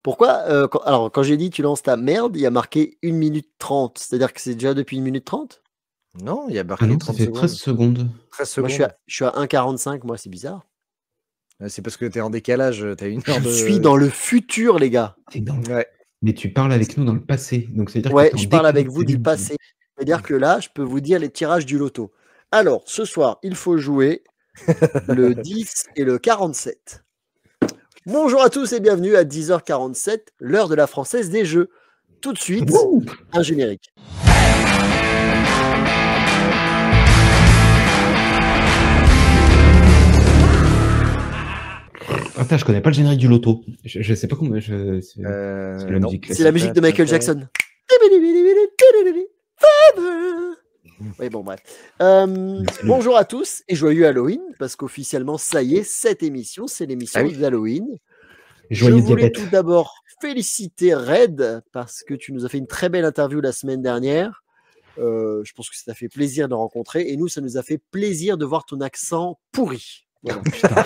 Pourquoi alors, quand j'ai dit tu lances ta merde, il y a marqué 1 minute 30. C'est-à-dire que c'est déjà depuis 1 minute 30? Non, il y a Ah marqué non, ça 30 fait 13 secondes. secondes. 13 Moi, secondes. je suis à 1,45, moi, c'est bizarre. C'est parce que tu es en décalage, tu as 1 heure Je suis dans le futur, les gars. Ouais. Mais tu parles avec nous dans le passé, donc c'est-à-dire que Ouais, tu es en je parle avec décalage vous du d'habitude. passé. C'est-à-dire que là, je peux vous dire les tirages du loto. Alors, ce soir, il faut jouer le 10 et le 47. Bonjour à tous et bienvenue à 10h47, l'heure de la Française des Jeux. Tout de suite, Wouh un générique. Attends, je connais pas le générique du loto. Je sais pas comment. C'est la non. musique C'est la classique. musique de Michael Jackson. Oui, bon, bref. Bonjour à tous et joyeux Halloween, parce qu'officiellement, ça y est, cette émission, c'est l'émission d'Halloween. Je Joyeux voulais diabète. tout d'abord féliciter Red, parce que tu nous as fait une très belle interview la semaine dernière. Je pense que ça t'a fait plaisir de rencontrer, et nous, ça nous a fait plaisir de voir ton accent pourri. Voilà. Putain.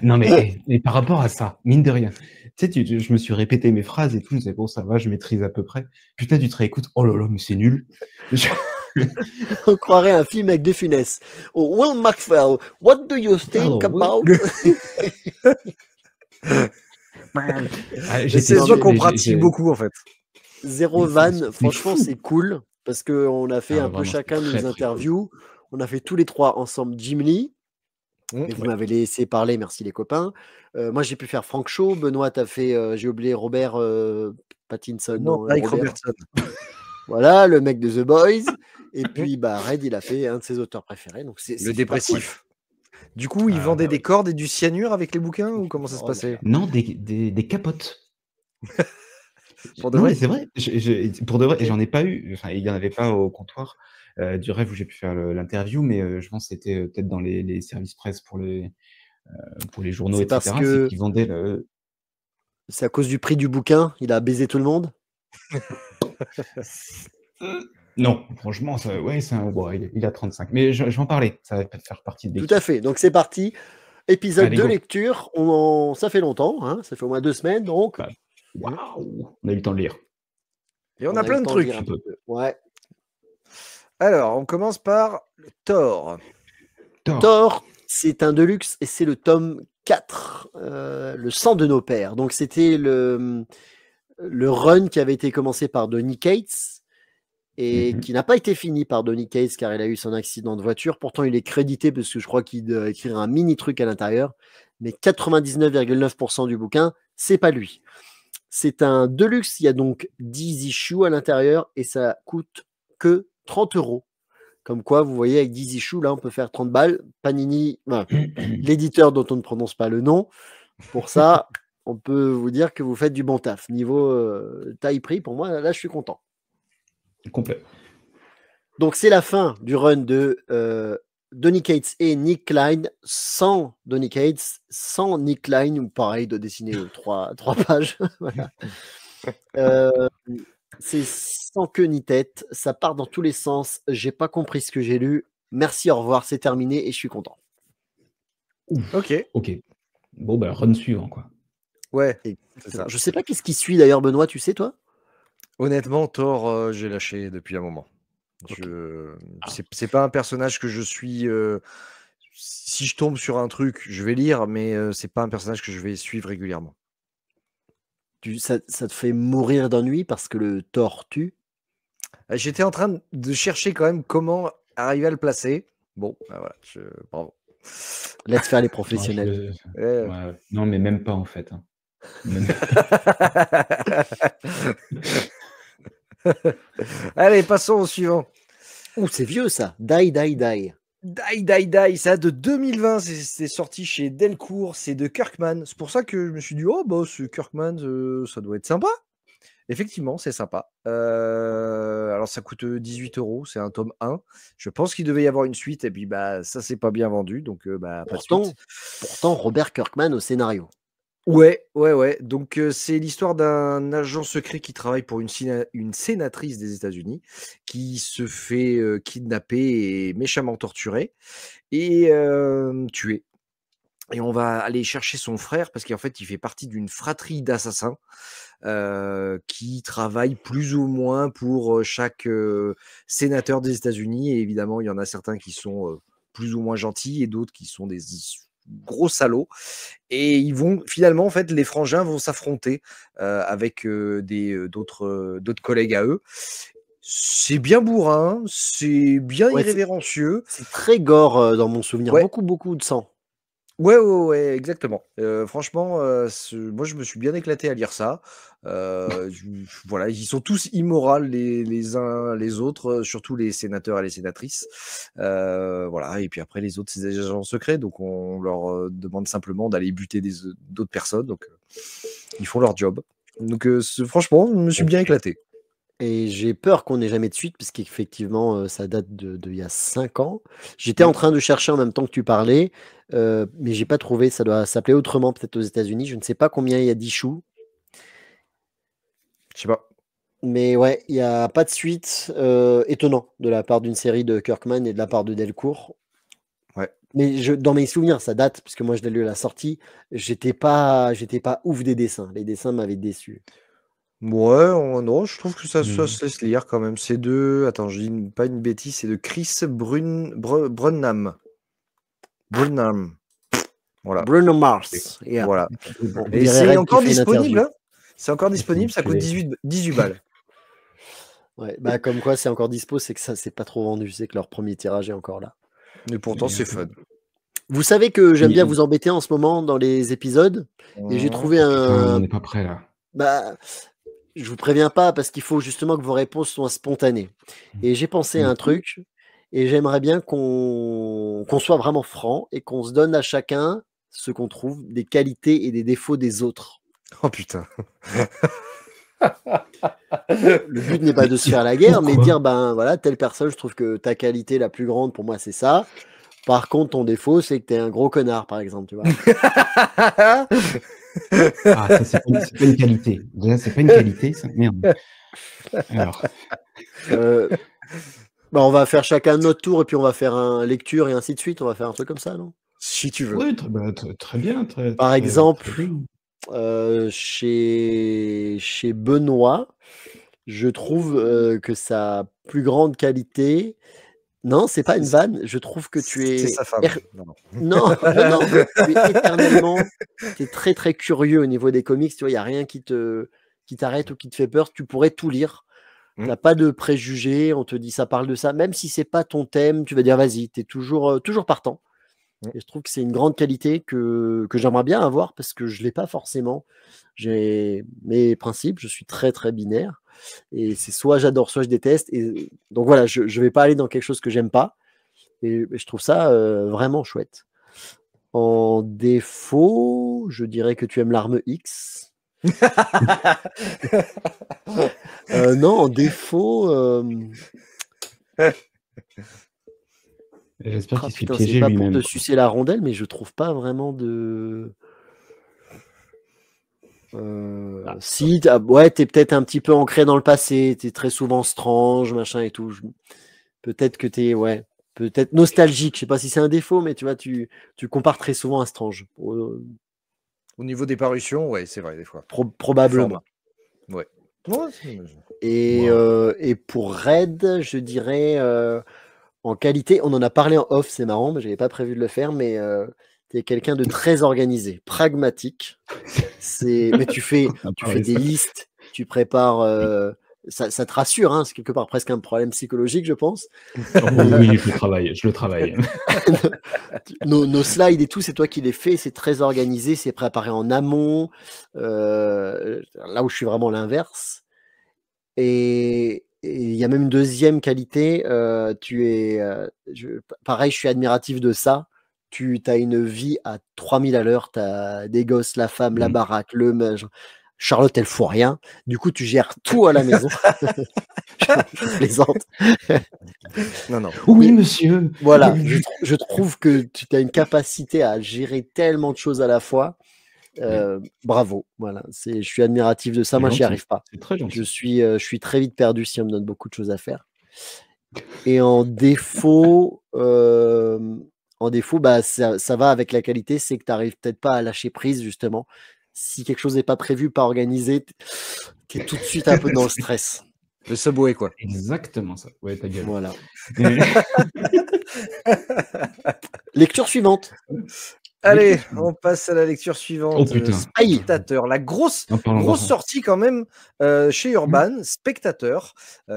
Non, mais par rapport à ça, mine de rien, tu sais, je me suis répété mes phrases et tout, je me disais, bon, ça va, je maîtrise à peu près. Putain, tu te réécoutes, oh là là, mais c'est nul. On croirait un film avec De Funès. Oh, Will McPhail, what do you think about? C'est ça qu'on pratique beaucoup, en fait. Zéro vanne, franchement, c'est cool, parce qu'on a fait un peu chacun nos interviews. On a fait tous les trois ensemble Jim Lee. Mais vous m'avez laissé parler, merci les copains. Moi, j'ai pu faire Frank Shaw. Benoît, t'as fait, j'ai oublié Robert Pattinson. Non, Mike Robertson. Voilà, le mec de The Boys. Et puis, Red, il a fait un de ses auteurs préférés. Donc c'est le dépressif. Du coup, il vendait des cordes et du cyanure avec les bouquins ou comment ça se passait? Non, des capotes. Pour de vrai, c'est vrai. Pour de vrai, j'en ai pas eu. Enfin, il y en avait pas au comptoir du Rêve où j'ai pu faire l'interview, mais je pense que c'était peut-être dans les services presse pour les journaux, etc. Parce que c'est qu'ils vendaient le. C'est à cause du prix du bouquin. Il a baisé tout le monde. Non, franchement, il a 35. Mais je vais en parler. Ça va faire partie de Tout à fait. Donc c'est parti. Épisode de lecture. Ça fait longtemps. Hein, ça fait au moins 2 semaines. Donc. Waouh, on a eu le temps de lire. Et on a plein de trucs. Ouais. Alors, on commence par le Thor. Thor, c'est un deluxe et c'est le tome 4, le sang de nos pères. Donc c'était le run qui avait été commencé par Donny Cates et qui n'a pas été fini par Donny Cates car il a eu son accident de voiture. Pourtant, il est crédité parce que je crois qu'il doit écrire un mini truc à l'intérieur. Mais 99,9% du bouquin, c'est pas lui. C'est un deluxe, il y a donc 10 issues à l'intérieur et ça coûte que 30 €. Comme quoi, vous voyez, avec 10 issues, là, on peut faire 30 balles. Panini, l'éditeur dont on ne prononce pas le nom, pour ça, on peut vous dire que vous faites du bon taf. Niveau taille-prix, pour moi, là, je suis content. Complet. Donc, c'est la fin du run de Donny Cates et Nick Klein, sans Donny Cates, sans Nick Klein, ou pareil, de dessiner 3 pages. Voilà. C'est sans queue ni tête, ça part dans tous les sens, j'ai pas compris ce que j'ai lu. Merci, au revoir, c'est terminé et je suis content. Ok. Bon, run suivant, quoi. Ouais, c'est ça. Je sais pas qu'est-ce qui suit d'ailleurs, Benoît, tu sais, toi? Honnêtement, Thor, j'ai lâché depuis un moment. C'est pas un personnage que je suis. Si je tombe sur un truc, je vais lire, mais c'est pas un personnage que je vais suivre régulièrement. Ça te fait mourir d'ennui parce que le Thor tue? J'étais en train de chercher quand même comment arriver à le placer. Bon, voilà, bravo. Laisse faire les professionnels. Non, mais même pas en fait. Hein. Allez, passons au suivant. Ouh, c'est vieux ça. Die. Die, ça de 2020, c'est sorti chez Delcourt, c'est de Kirkman. C'est pour ça que je me suis dit, oh, c'est Kirkman, ça doit être sympa. Effectivement, c'est sympa. Alors, ça coûte 18 €, c'est un tome 1. Je pense qu'il devait y avoir une suite, et puis ça, c'est pas bien vendu, donc pas de suite. Pourtant, Robert Kirkman au scénario. Ouais. Donc, c'est l'histoire d'un agent secret qui travaille pour une sénatrice des États-Unis qui se fait kidnapper et méchamment torturer et tuer. Et on va aller chercher son frère parce qu'en fait, il fait partie d'une fratrie d'assassins qui travaillent plus ou moins pour chaque sénateur des États-Unis. Et évidemment, il y en a certains qui sont plus ou moins gentils et d'autres qui sont des gros salauds. Et ils vont finalement, en fait, les frangins vont s'affronter avec d'autres collègues à eux. C'est bien bourrin, c'est bien Ouais, irrévérencieux. c'est très gore dans mon souvenir. Ouais. Beaucoup de sang. Ouais, exactement. Franchement, moi, je me suis bien éclaté à lire ça. Voilà, ils sont tous immoraux les uns les autres, surtout les sénateurs et les sénatrices. Voilà, et puis après les autres, c'est des agents secrets, donc on leur demande simplement d'aller buter d'autres personnes. Donc, ils font leur job. Donc, franchement, je me suis bien éclaté. Et j'ai peur qu'on n'ait jamais de suite, parce qu'effectivement, ça date il y a 5 ans. J'étais en train de chercher en même temps que tu parlais, mais j'ai pas trouvé. Ça doit s'appeler autrement, peut-être aux États-Unis. Je ne sais pas combien il y a d'issues. Je sais pas. Mais ouais, il n'y a pas de suite. Étonnant de la part d'une série de Kirkman et de la part de Delcourt. Ouais. Mais dans mes souvenirs, ça date, puisque moi je l'ai lu à la sortie. J'étais pas ouf des dessins. Les dessins m'avaient déçu. Ouais, non, je trouve que ça se laisse lire quand même. C'est de. Attends, je dis pas une bêtise, c'est de Chris Brunham. Brunham. Voilà. Bruno Mars. Yeah. Voilà. Bon, Et dirait c'est Red qui encore fait une interview. disponible. Hein. C'est encore disponible, ça coûte 18 balles. Ouais, bah comme quoi c'est encore dispo, c'est que ça c'est pas trop vendu. C'est que leur premier tirage est encore là. Mais pourtant, c'est fun. Vous savez que j'aime bien vous embêter en ce moment dans les épisodes. Et j'ai trouvé Putain, on n'est pas prêt là. Bah, je vous préviens pas parce qu'il faut justement que vos réponses soient spontanées. Et j'ai pensé à un truc. Et j'aimerais bien qu'on soit vraiment franc et qu'on se donne à chacun ce qu'on trouve des qualités et des défauts des autres. Oh putain. Le but n'est pas de se faire la guerre, mais dire, ben voilà, telle personne, je trouve que ta qualité la plus grande pour moi, c'est ça. Par contre, ton défaut, c'est que t'es un gros connard, par exemple, tu vois. Ah, ça, c'est pas une qualité. Déjà, c'est pas une qualité, ça. Merde. Alors. Bah, on va faire chacun notre tour et puis on va faire un lecture et ainsi de suite. On va faire un truc comme ça, non? Si tu veux. Oui, très bien. Par exemple, très bien. chez Benoît, je trouve que sa plus grande qualité. Non, c'est pas une vanne. Je trouve que tu es. C'est sa femme. Non, tu es éternellement. Tu es très très curieux au niveau des comics. Tu vois, il n'y a rien qui t'arrête ou qui te fait peur. Tu pourrais tout lire. Tu n'as pas de préjugés. On te dit ça parle de ça. Même si c'est pas ton thème, tu vas dire vas-y. Tu es toujours partant. Et je trouve que c'est une grande qualité que j'aimerais bien avoir parce que je ne l'ai pas forcément. J'ai mes principes. Je suis très très binaire. Et c'est soit j'adore, soit je déteste. Et donc voilà, je ne vais pas aller dans quelque chose que j'aime pas. Et je trouve ça vraiment chouette. En défaut, je dirais que tu aimes l'arme X. Non, en défaut. J'espère qu'il s'est putain, piégé c'est pas lui-même. pour te sucer la rondelle, mais je trouve pas vraiment de. Si, ouais, t'es peut-être un petit peu ancré dans le passé, t'es très souvent strange, machin et tout. Peut-être que t'es, ouais, peut-être nostalgique. Je sais pas si c'est un défaut, mais tu vois, tu compares très souvent à Strange. Au niveau des parutions, ouais, c'est vrai, des fois. Probablement. Ouais. Et pour Red, je dirais en qualité, on en a parlé en off, c'est marrant, mais j'avais pas prévu de le faire, mais tu es quelqu'un de très organisé, pragmatique. Mais tu fais des listes, tu prépares. Ça te rassure, hein, c'est quelque part presque un problème psychologique, je pense. Oui, je le travaille. Nos slides et tout, c'est toi qui les fais, c'est très organisé, c'est préparé en amont. Là où je suis vraiment l'inverse. Et il y a même une deuxième qualité, pareil, je suis admiratif de ça. Tu as une vie à 3000 à l'heure, tu as des gosses, la femme, la baraque, Charlotte, elle fout rien. Du coup, tu gères tout à la maison. Je plaisante. Non. Oui, monsieur. Voilà, je trouve que tu as une capacité à gérer tellement de choses à la fois. Bravo, voilà. Je suis admiratif de ça. Moi, j'y arrive pas. C'est très gentil. Je suis très vite perdu si on me donne beaucoup de choses à faire. Et en défaut, En défaut, bah, ça va avec la qualité, c'est que tu n'arrives peut-être pas à lâcher prise, justement. Si quelque chose n'est pas prévu, pas organisé, tu es tout de suite un peu dans le stress. Le Subway, quoi. Exactement ça. Ouais, ta gueule. Voilà. Mais- Lecture suivante. Allez, Lecture suivante. on passe à la lecture Oh suivante. putain. Spectateur. La grosse En parlant d'enfants. sortie quand même chez Urban, Spectateur,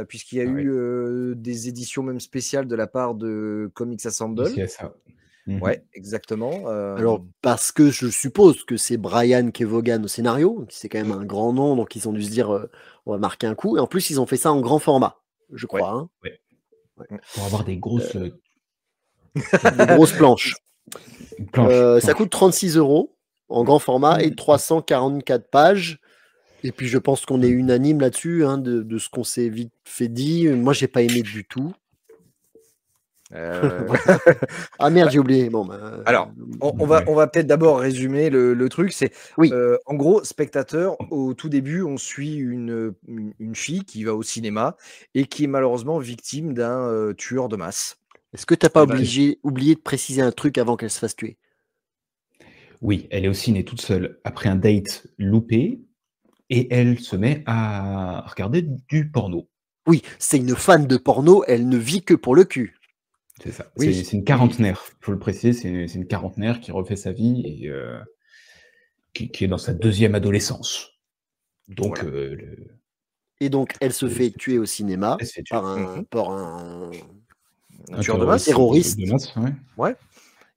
puisqu'il y a Ah ouais. eu des éditions même spéciales de la part de Comics Assemble. Ici à ça. Mhm. Ouais, exactement. Alors, parce que je suppose que c'est Brian Kevogan au scénario, qui c'est quand même un grand nom, donc ils ont dû se dire on va marquer un coup. Et en plus, ils ont fait ça en grand format, je crois. Hein. Ouais. Ouais. Pour avoir des grosses Des grosses planches. planches. Ça coûte 36 € en grand format et 344 pages. Et puis, je pense qu'on est unanime là-dessus, hein, de ce qu'on s'est vite fait dit. Moi, j'ai pas aimé du tout. Ah merde, j'ai oublié. Bon, bah, Alors, on va peut-être d'abord résumer le truc. C'est oui. En gros, Spectateur, au tout début, on suit une fille qui va au cinéma et qui est malheureusement victime d'un tueur de masse. Est-ce que tu n'as pas Eh ben, oublié de préciser un truc avant qu'elle se fasse tuer? Oui, elle est au ciné toute seule après un date loupé et elle se met à regarder du porno. Oui, c'est une fan de porno, elle ne vit que pour le cul. C'est ça. Oui. C'est une quarantenaire. Il faut le préciser, c'est une quarantenaire qui refait sa vie et qui est dans sa deuxième adolescence. Donc, Voilà. Et donc, elle se fait tuer au cinéma elle se fait tuer. par un tueur de masse. terroriste. De masse, ouais. Ouais.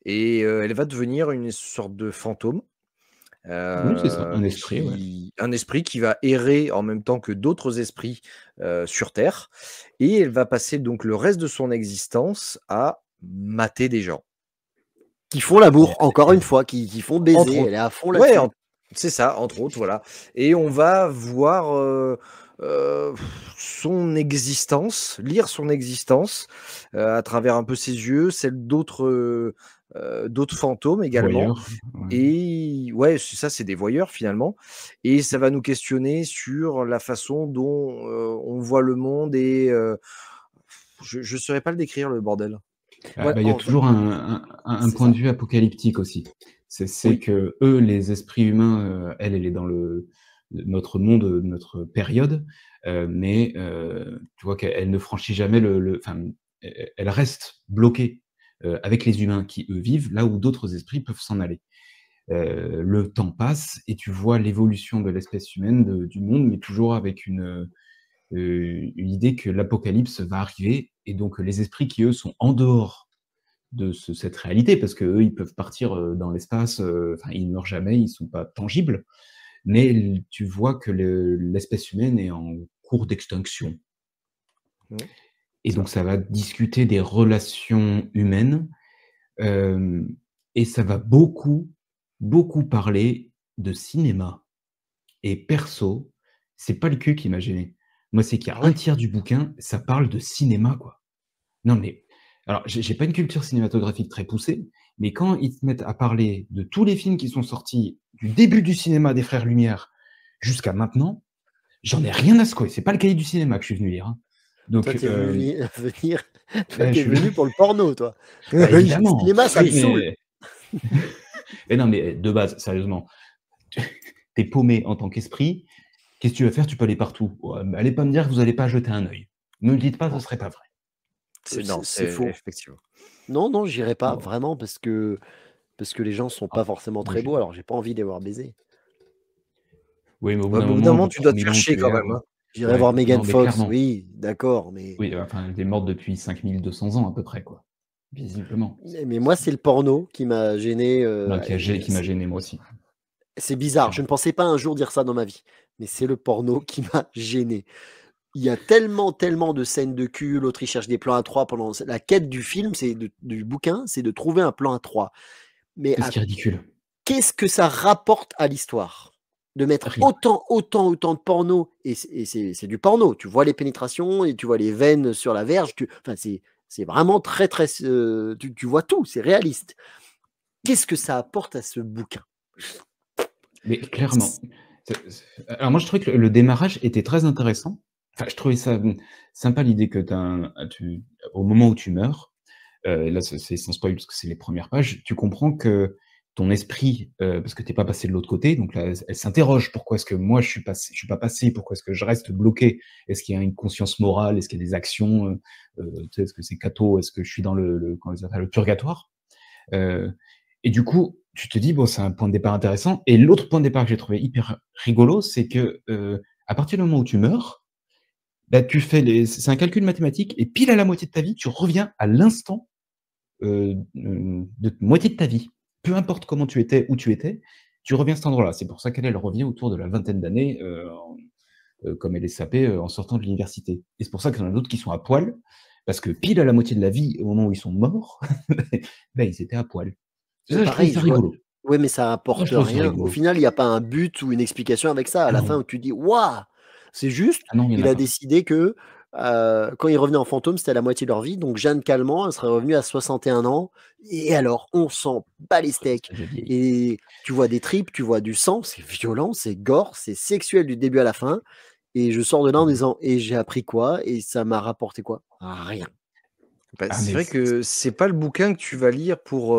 Et elle va devenir une sorte de fantôme. Oui, c'est ça, un esprit. Un esprit qui va errer en même temps que d'autres esprits sur Terre. Et elle va passer donc le reste de son existence à mater des gens. Qui font l'amour, encore une fois, qui font baiser. Entre autres. Elle est à fond là-dessus. Ouais, c'est ça, entre autres, voilà. Et on va voir son existence, lire son existence à travers un peu ses yeux, celle d'autres fantômes également. Voyeur, ouais. Et ouais, ça, c'est des voyeurs finalement. Et ça va nous questionner sur la façon dont on voit le monde et je ne saurais pas le décrire, le bordel. Il y a toujours un point de vue apocalyptique aussi. C'est Oui. que eux, les esprits humains, elle est dans notre monde, notre période, mais tu vois qu'elle ne franchit jamais enfin, elle reste bloquée avec les humains qui, eux, vivent là où d'autres esprits peuvent s'en aller. Le temps passe et tu vois l'évolution de l'espèce humaine, du monde, mais toujours avec une idée que l'apocalypse va arriver et donc les esprits qui, eux, sont en dehors de cette réalité, parce qu'eux, ils peuvent partir dans l'espace, enfin, ils ne meurent jamais, ils ne sont pas tangibles, mais tu vois que l'espèce humaine est en cours d'extinction. Et donc ça va discuter des relations humaines, et ça va beaucoup, beaucoup parler de cinéma. Et perso, c'est pas le cul qui m'a gêné. Moi, c'est qu'il y a un tiers du bouquin, ça parle de cinéma, quoi. Non, mais alors, j'ai pas une culture cinématographique très poussée, mais quand ils se mettent à parler de tous les films qui sont sortis du début du cinéma des Frères Lumière jusqu'à maintenant, j'en ai rien à secouer. C'est pas le cahier du cinéma que je suis venu lire. Hein. Donc, toi, t'es venu venir. Toi, t'es venu pour le porno, toi. Bah, évidemment. Le cinéma, ça me saoule. Mais non, mais de base, sérieusement, t'es paumé en tant qu'esprit. Qu'est-ce que tu vas faire? Tu peux aller partout. Allez pas me dire que vous n'allez pas jeter un œil. Ne me dites pas, ce serait pas vrai. C'est faux. Effectivement. Non, j'irai pas vraiment parce que les gens sont pas forcément très beaux. Alors, j'ai pas envie de les voir baiser. Oui, mais au bout d'un moment, moment, tu dois te faire chier quand même. Hein. J'irai voir Megan Fox, oui, d'accord, mais... Oui, enfin, elle est morte depuis 5200 ans à peu près, quoi. Visiblement. Mais moi, c'est le porno qui m'a gêné. Qui m'a gêné, moi aussi. C'est bizarre, je ne pensais pas un jour dire ça dans ma vie, mais c'est le porno qui m'a gêné. Il y a tellement de scènes de cul, l'autre il cherche des plans à 3 pendant la quête du film, du bouquin, c'est de trouver un plan à 3. Mais c'est ridicule. Qu'est-ce que ça rapporte à l'histoire de mettre autant de porno, et c'est du porno, tu vois les pénétrations et tu vois les veines sur la verge, enfin c'est vraiment très tu vois tout, c'est réaliste. Qu'est-ce que ça apporte à ce bouquin? Mais clairement. Alors moi je trouvais que le démarrage était très intéressant. Enfin, je trouvais ça sympa l'idée que au moment où tu meurs, là c'est sans spoil parce que c'est les premières pages, tu comprends que ton esprit, parce que tu es pas passé de l'autre côté, donc là, elle s'interroge: «Pourquoi est-ce que moi je suis pas passé? Pourquoi est-ce que je reste bloqué? Est-ce qu'il y a une conscience morale? Est-ce qu'il y a des actions, tu sais, est-ce que c'est Kato? Est-ce que je suis dans comment ils appellent? Le purgatoire?» Et du coup, tu te dis: «Bon, c'est un point de départ intéressant» et l'autre point de départ que j'ai trouvé hyper rigolo, c'est que, à partir du moment où tu meurs, bah, tu fais c'est un calcul mathématique et pile à la moitié de ta vie, tu reviens à l'instant, de moitié de ta vie. Peu importe comment tu étais, où tu étais, tu reviens à cet endroit-là. C'est pour ça qu'elle, elle revient autour de la vingtaine d'années, comme elle est sapée, en sortant de l'université et c'est pour ça qu'il y en a d'autres qui sont à poil, parce que pile à la moitié de la vie, au moment où ils sont morts, bah, ils étaient à poil. Mais Ça, je trouvais pareil, ça je vois. rigolo. Ouais, mais ça Ça, apporte je trouve ça rien. Au rigolo. final, il n'y a pas un but ou une explication avec ça. À Ah la non. fin, où tu dis waouh! C'est juste, Ah non, il y en il a a pas. décidé que quand il revenait en fantôme, c'était à la moitié de leur vie. Donc Jeanne Calment, elle serait revenue à 61 ans. Et alors, on s'en bat les steaks. Ça, j'ai vieilli. Et tu vois des tripes, tu vois du sang, c'est violent, c'est gore, c'est sexuel du début à la fin. Et je sors de là en disant, et j'ai appris quoi? Et ça m'a rapporté quoi? Rien. Bah, Ah c'est mais vrai que c'est pas le bouquin que tu vas lire pour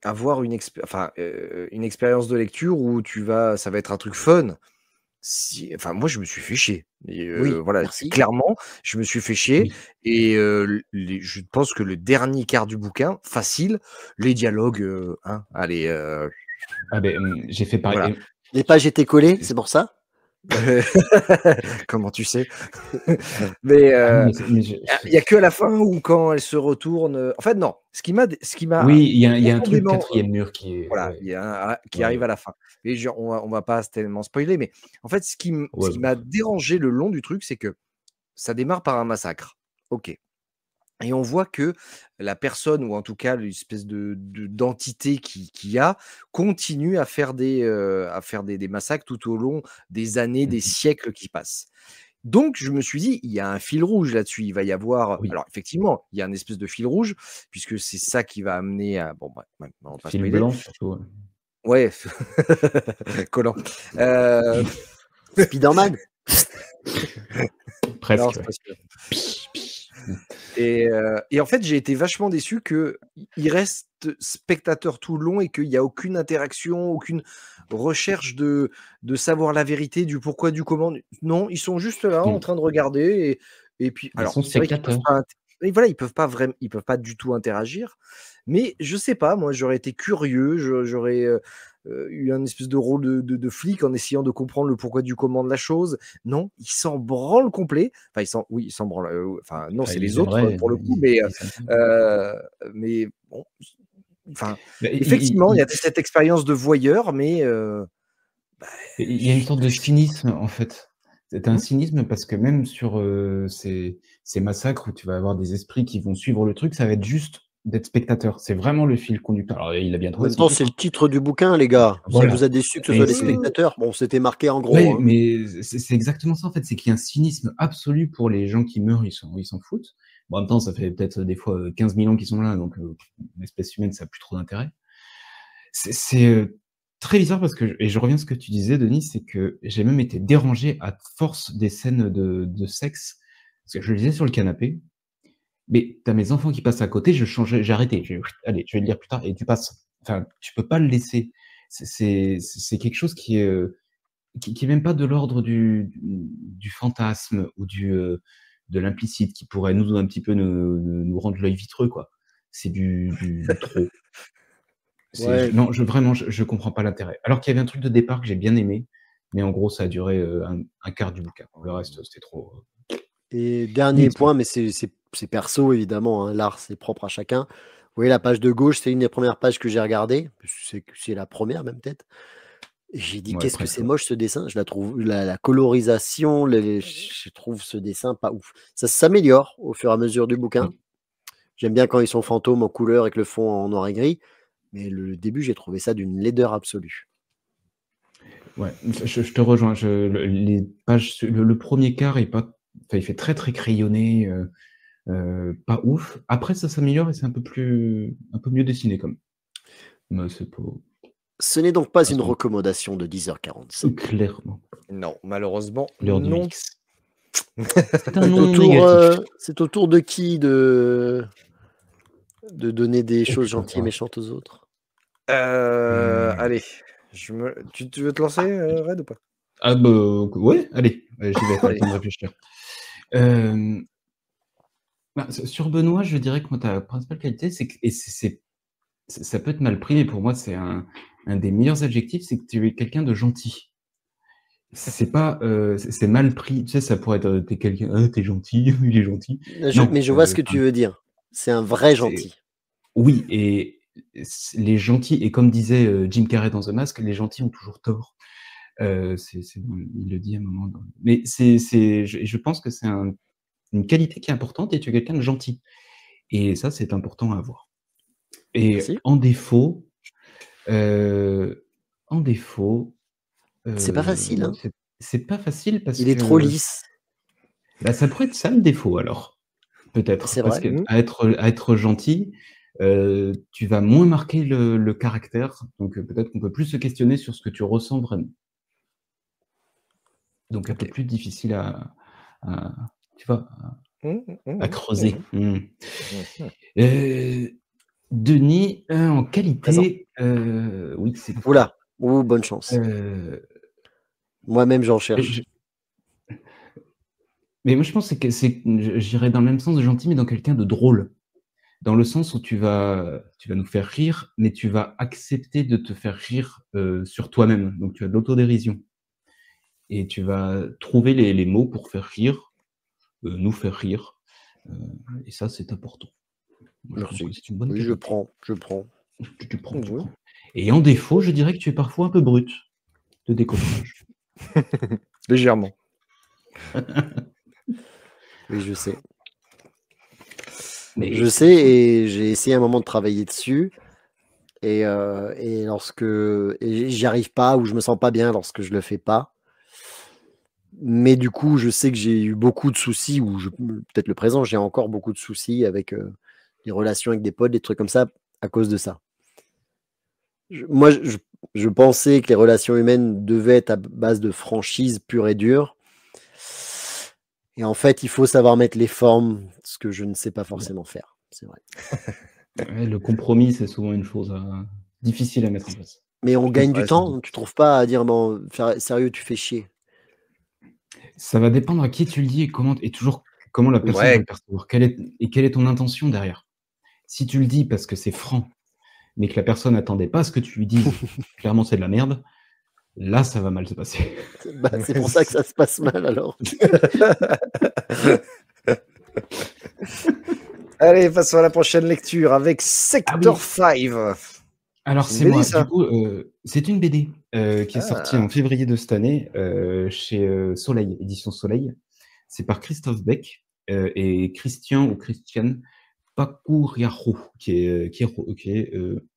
avoir une expérience de lecture où ça va être un truc fun. Enfin, moi, je me suis fait chier. Et, Oui, voilà, merci. clairement, je me suis fait chier. oui. Et je pense que le dernier quart du bouquin, facile, les dialogues, hein, allez, Ah ben, j'ai fait pareil voilà. et Les pages étaient collées, c'est c'est pour ça? Comment tu sais? Mais ah non, mais c'est mais je il y a que à la fin où quand elle se retourne, en fait non, ce qui m'a oui, il y a un truc profondément, 4e mur qui est voilà, ouais, il y a un qui ouais, arrive à ouais. la fin. Et genre on va pas tellement spoiler, mais en fait ce Ouais, qui bah, m'a dérangé le long du truc, c'est que ça démarre par un massacre. OK. Et on voit que la personne ou en tout cas l'espèce d'entité qui a, continue à faire des massacres tout au long des années, des mmh siècles qui passent. Donc je me suis dit: «Il y a un fil rouge là-dessus». Il va y avoir oui, alors effectivement, il y a un espèce de fil rouge puisque c'est ça qui va amener à bon, bah, on va pas fil spoiler. blanc surtout, ouais. Ouais, collant. Heu, Spider-Man? non, Presque, c'est ouais. pas celui-là. Et en fait, j'ai été vachement déçu qu'il reste spectateur tout le long et qu'il y a aucune interaction, aucune recherche de savoir la vérité, du pourquoi, du comment. Non, ils sont juste là en Mmh. train de regarder et puis Ils alors sont c'est vrai qu'ils peuvent spectateurs. pas oui, voilà, ils peuvent pas du tout interagir, mais je sais pas, moi j'aurais été curieux, j'aurais, eu un espèce de rôle de flic en essayant de comprendre le pourquoi du comment de la chose. Non, ils s'en branlent complet. Enfin, ils s'en branlent, enfin non, Enfin, c'est ils les autres, aimeraient, pour le coup, ils s'en branlent. heu, mais bon, enfin, Bah, effectivement, il y a cette expérience de voyeur, mais bah, il y a une sorte de je cynisme, en fait. C'est un mmh? cynisme parce que même sur, ces massacres où tu vas avoir des esprits qui vont suivre le truc, ça va être juste d'être spectateur. C'est vraiment le fil conducteur. Alors il a bien En trouvé même son temps, titre, c'est le hein. titre du bouquin, les gars. Ça Voilà vous a déçu que ce et soit des c'est spectateurs? Bon, c'était marqué en gros, ouais, hein. mais c'est exactement ça, en fait. C'est qu'il y a un cynisme absolu pour les gens qui meurent, ils s'en foutent. Bon, en même temps, ça fait peut-être des fois, 15 000 ans qu'ils sont là, donc l'espèce humaine, ça a plus trop d'intérêt. C'est, très bizarre parce que et je reviens à ce que tu disais, Denis, c'est que j'ai même été dérangé à force des scènes de sexe. Parce que je le lisais sur le canapé, mais tu as mes enfants qui passent à côté, j'ai arrêté. J'ai «Allez, je vais le lire plus tard» et tu passes. Enfin, tu peux pas le laisser. C'est quelque chose qui est même pas de l'ordre du fantasme ou de l'implicite qui pourrait nous un petit peu nous rendre l'œil vitreux, quoi. C'est du trop. C'est Ouais. je non, vraiment, je comprends pas l'intérêt. Alors qu'il y avait un truc de départ que j'ai bien aimé, mais en gros, ça a duré, un quart du bouquin. Le reste, c'était trop, Et dernier inexplicable. point, mais c'est perso évidemment, hein, l'art c'est propre à chacun. Vous voyez la page de gauche, c'est une des premières pages que j'ai regardées, c'est la première même peut-être. Et j'ai dit: Ouais, «Qu'est-ce que presque, c'est ouais. moche ce dessin». Je la trouve la colorisation, je trouve ce dessin pas ouf. Ça s'améliore au fur et à mesure du bouquin. Oui, J'aime bien quand ils sont fantômes en couleur et que le fond en noir et gris, mais le début, j'ai trouvé ça d'une laideur absolue. ouais, je te rejoins. Les pages le 1er quart est pas enfin, il fait très, très crayonné, pas ouf. Après, ça s'améliore et c'est un peu mieux dessiné quand même. Mais c'est pas Ce n'est donc pas à une son recommandation de 10h47. clairement. Non, malheureusement, L'heure du non. X. C'est un non négatif. C'est au tour de qui de de donner des Oh choses putain, gentilles et méchantes aux autres. Allez, tu veux te lancer, Red, ou pas? Ah bah, ouais, allez, j'y vais, pas le Allez. temps de réfléchir. Bah, sur Benoît, je dirais que moi, ta principale qualité, c'est que et ça peut être mal pris, mais pour moi, c'est un des meilleurs adjectifs, c'est que tu es quelqu'un de gentil. C'est pas, c'est mal pris, tu sais, ça pourrait être, tu es quelqu'un: «Ah, tu es gentil, il est gentil». Non, Mais je vois ce que tu veux dire. C'est un vrai c'est gentil. oui et les gentils et comme disait, Jim Carrey dans The Mask, les gentils ont toujours tort. Il le dit à un moment dans mais je pense que c'est une qualité qui est importante et tu es quelqu'un de gentil et ça, c'est important à avoir et Merci. en défaut, heu, en défaut, C'est pas facile, hein. c'est pas facile parce Il est trop que, lisse. bah, ça pourrait être ça le défaut alors, peut-être. C'est Parce vrai. que à être gentil, tu vas moins marquer le caractère, donc peut-être qu'on peut plus se questionner sur ce que tu ressens vraiment. Donc un peu OK. plus difficile à tu vois, à Mmh. creuser. Mmh. Mmh. Denis, en Présent. qualité, oui, c'est Ouh toi. là! Ouh, bonne chance. Heu, Moi-même, j'en mais cherche. je mais moi je pense que j'irais dans le même sens de gentil, mais dans quelqu'un de drôle. Dans le sens où tu vas nous faire rire, mais tu vas accepter de te faire rire, sur toi-même. Donc tu as de l'autodérision et tu vas trouver les mots pour faire rire, nous faire rire, heu et ça, c'est important. Moi, je pense que Merci. c'est une bonne Oui, je qualité. prends, je prends. Tu prends, tu Oui. prends et en défaut, je dirais que tu es parfois un peu brut de décoffrage. Légèrement. Oui, je sais. Mais Je sais et j'ai essayé un moment de travailler dessus et j'y arrive pas ou je me sens pas bien lorsque je le fais pas. Mais du coup, je sais que j'ai eu beaucoup de soucis ou peut-être le présent, j'ai encore beaucoup de soucis avec, les relations avec des potes, des trucs comme ça, à cause de ça. Je pensais que les relations humaines devaient être à base de franchise pure et dure et en fait, il faut savoir mettre les formes, ce que je ne sais pas forcément faire, c'est vrai. ouais, le compromis, c'est souvent une chose, difficile à mettre en place. Mais on gagne du Ouais, ça se temps, doute. tu trouves pas à dire: «Bon, sérieux, tu fais chier». Ça va dépendre à qui tu le dis et toujours comment la personne va Ouais. le percevoir. Quelle est ton intention derrière? Si tu le dis parce que c'est franc, mais que la personne n'attendait pas à ce que tu lui dises, clairement c'est de la merde, là, ça va mal se passer. Bah, c'est pour ça que ça se passe mal alors. Allez, passons à la prochaine lecture avec Ah oui, Sector 5. alors C'est une c'est BD, moi. Du ça? coup, c'est une BD, qui est sortie Ah. en février de cette année, chez, Soleil, édition Soleil. C'est par Christophe Beck, et Christian ou Christian Pakouriarou, qui est,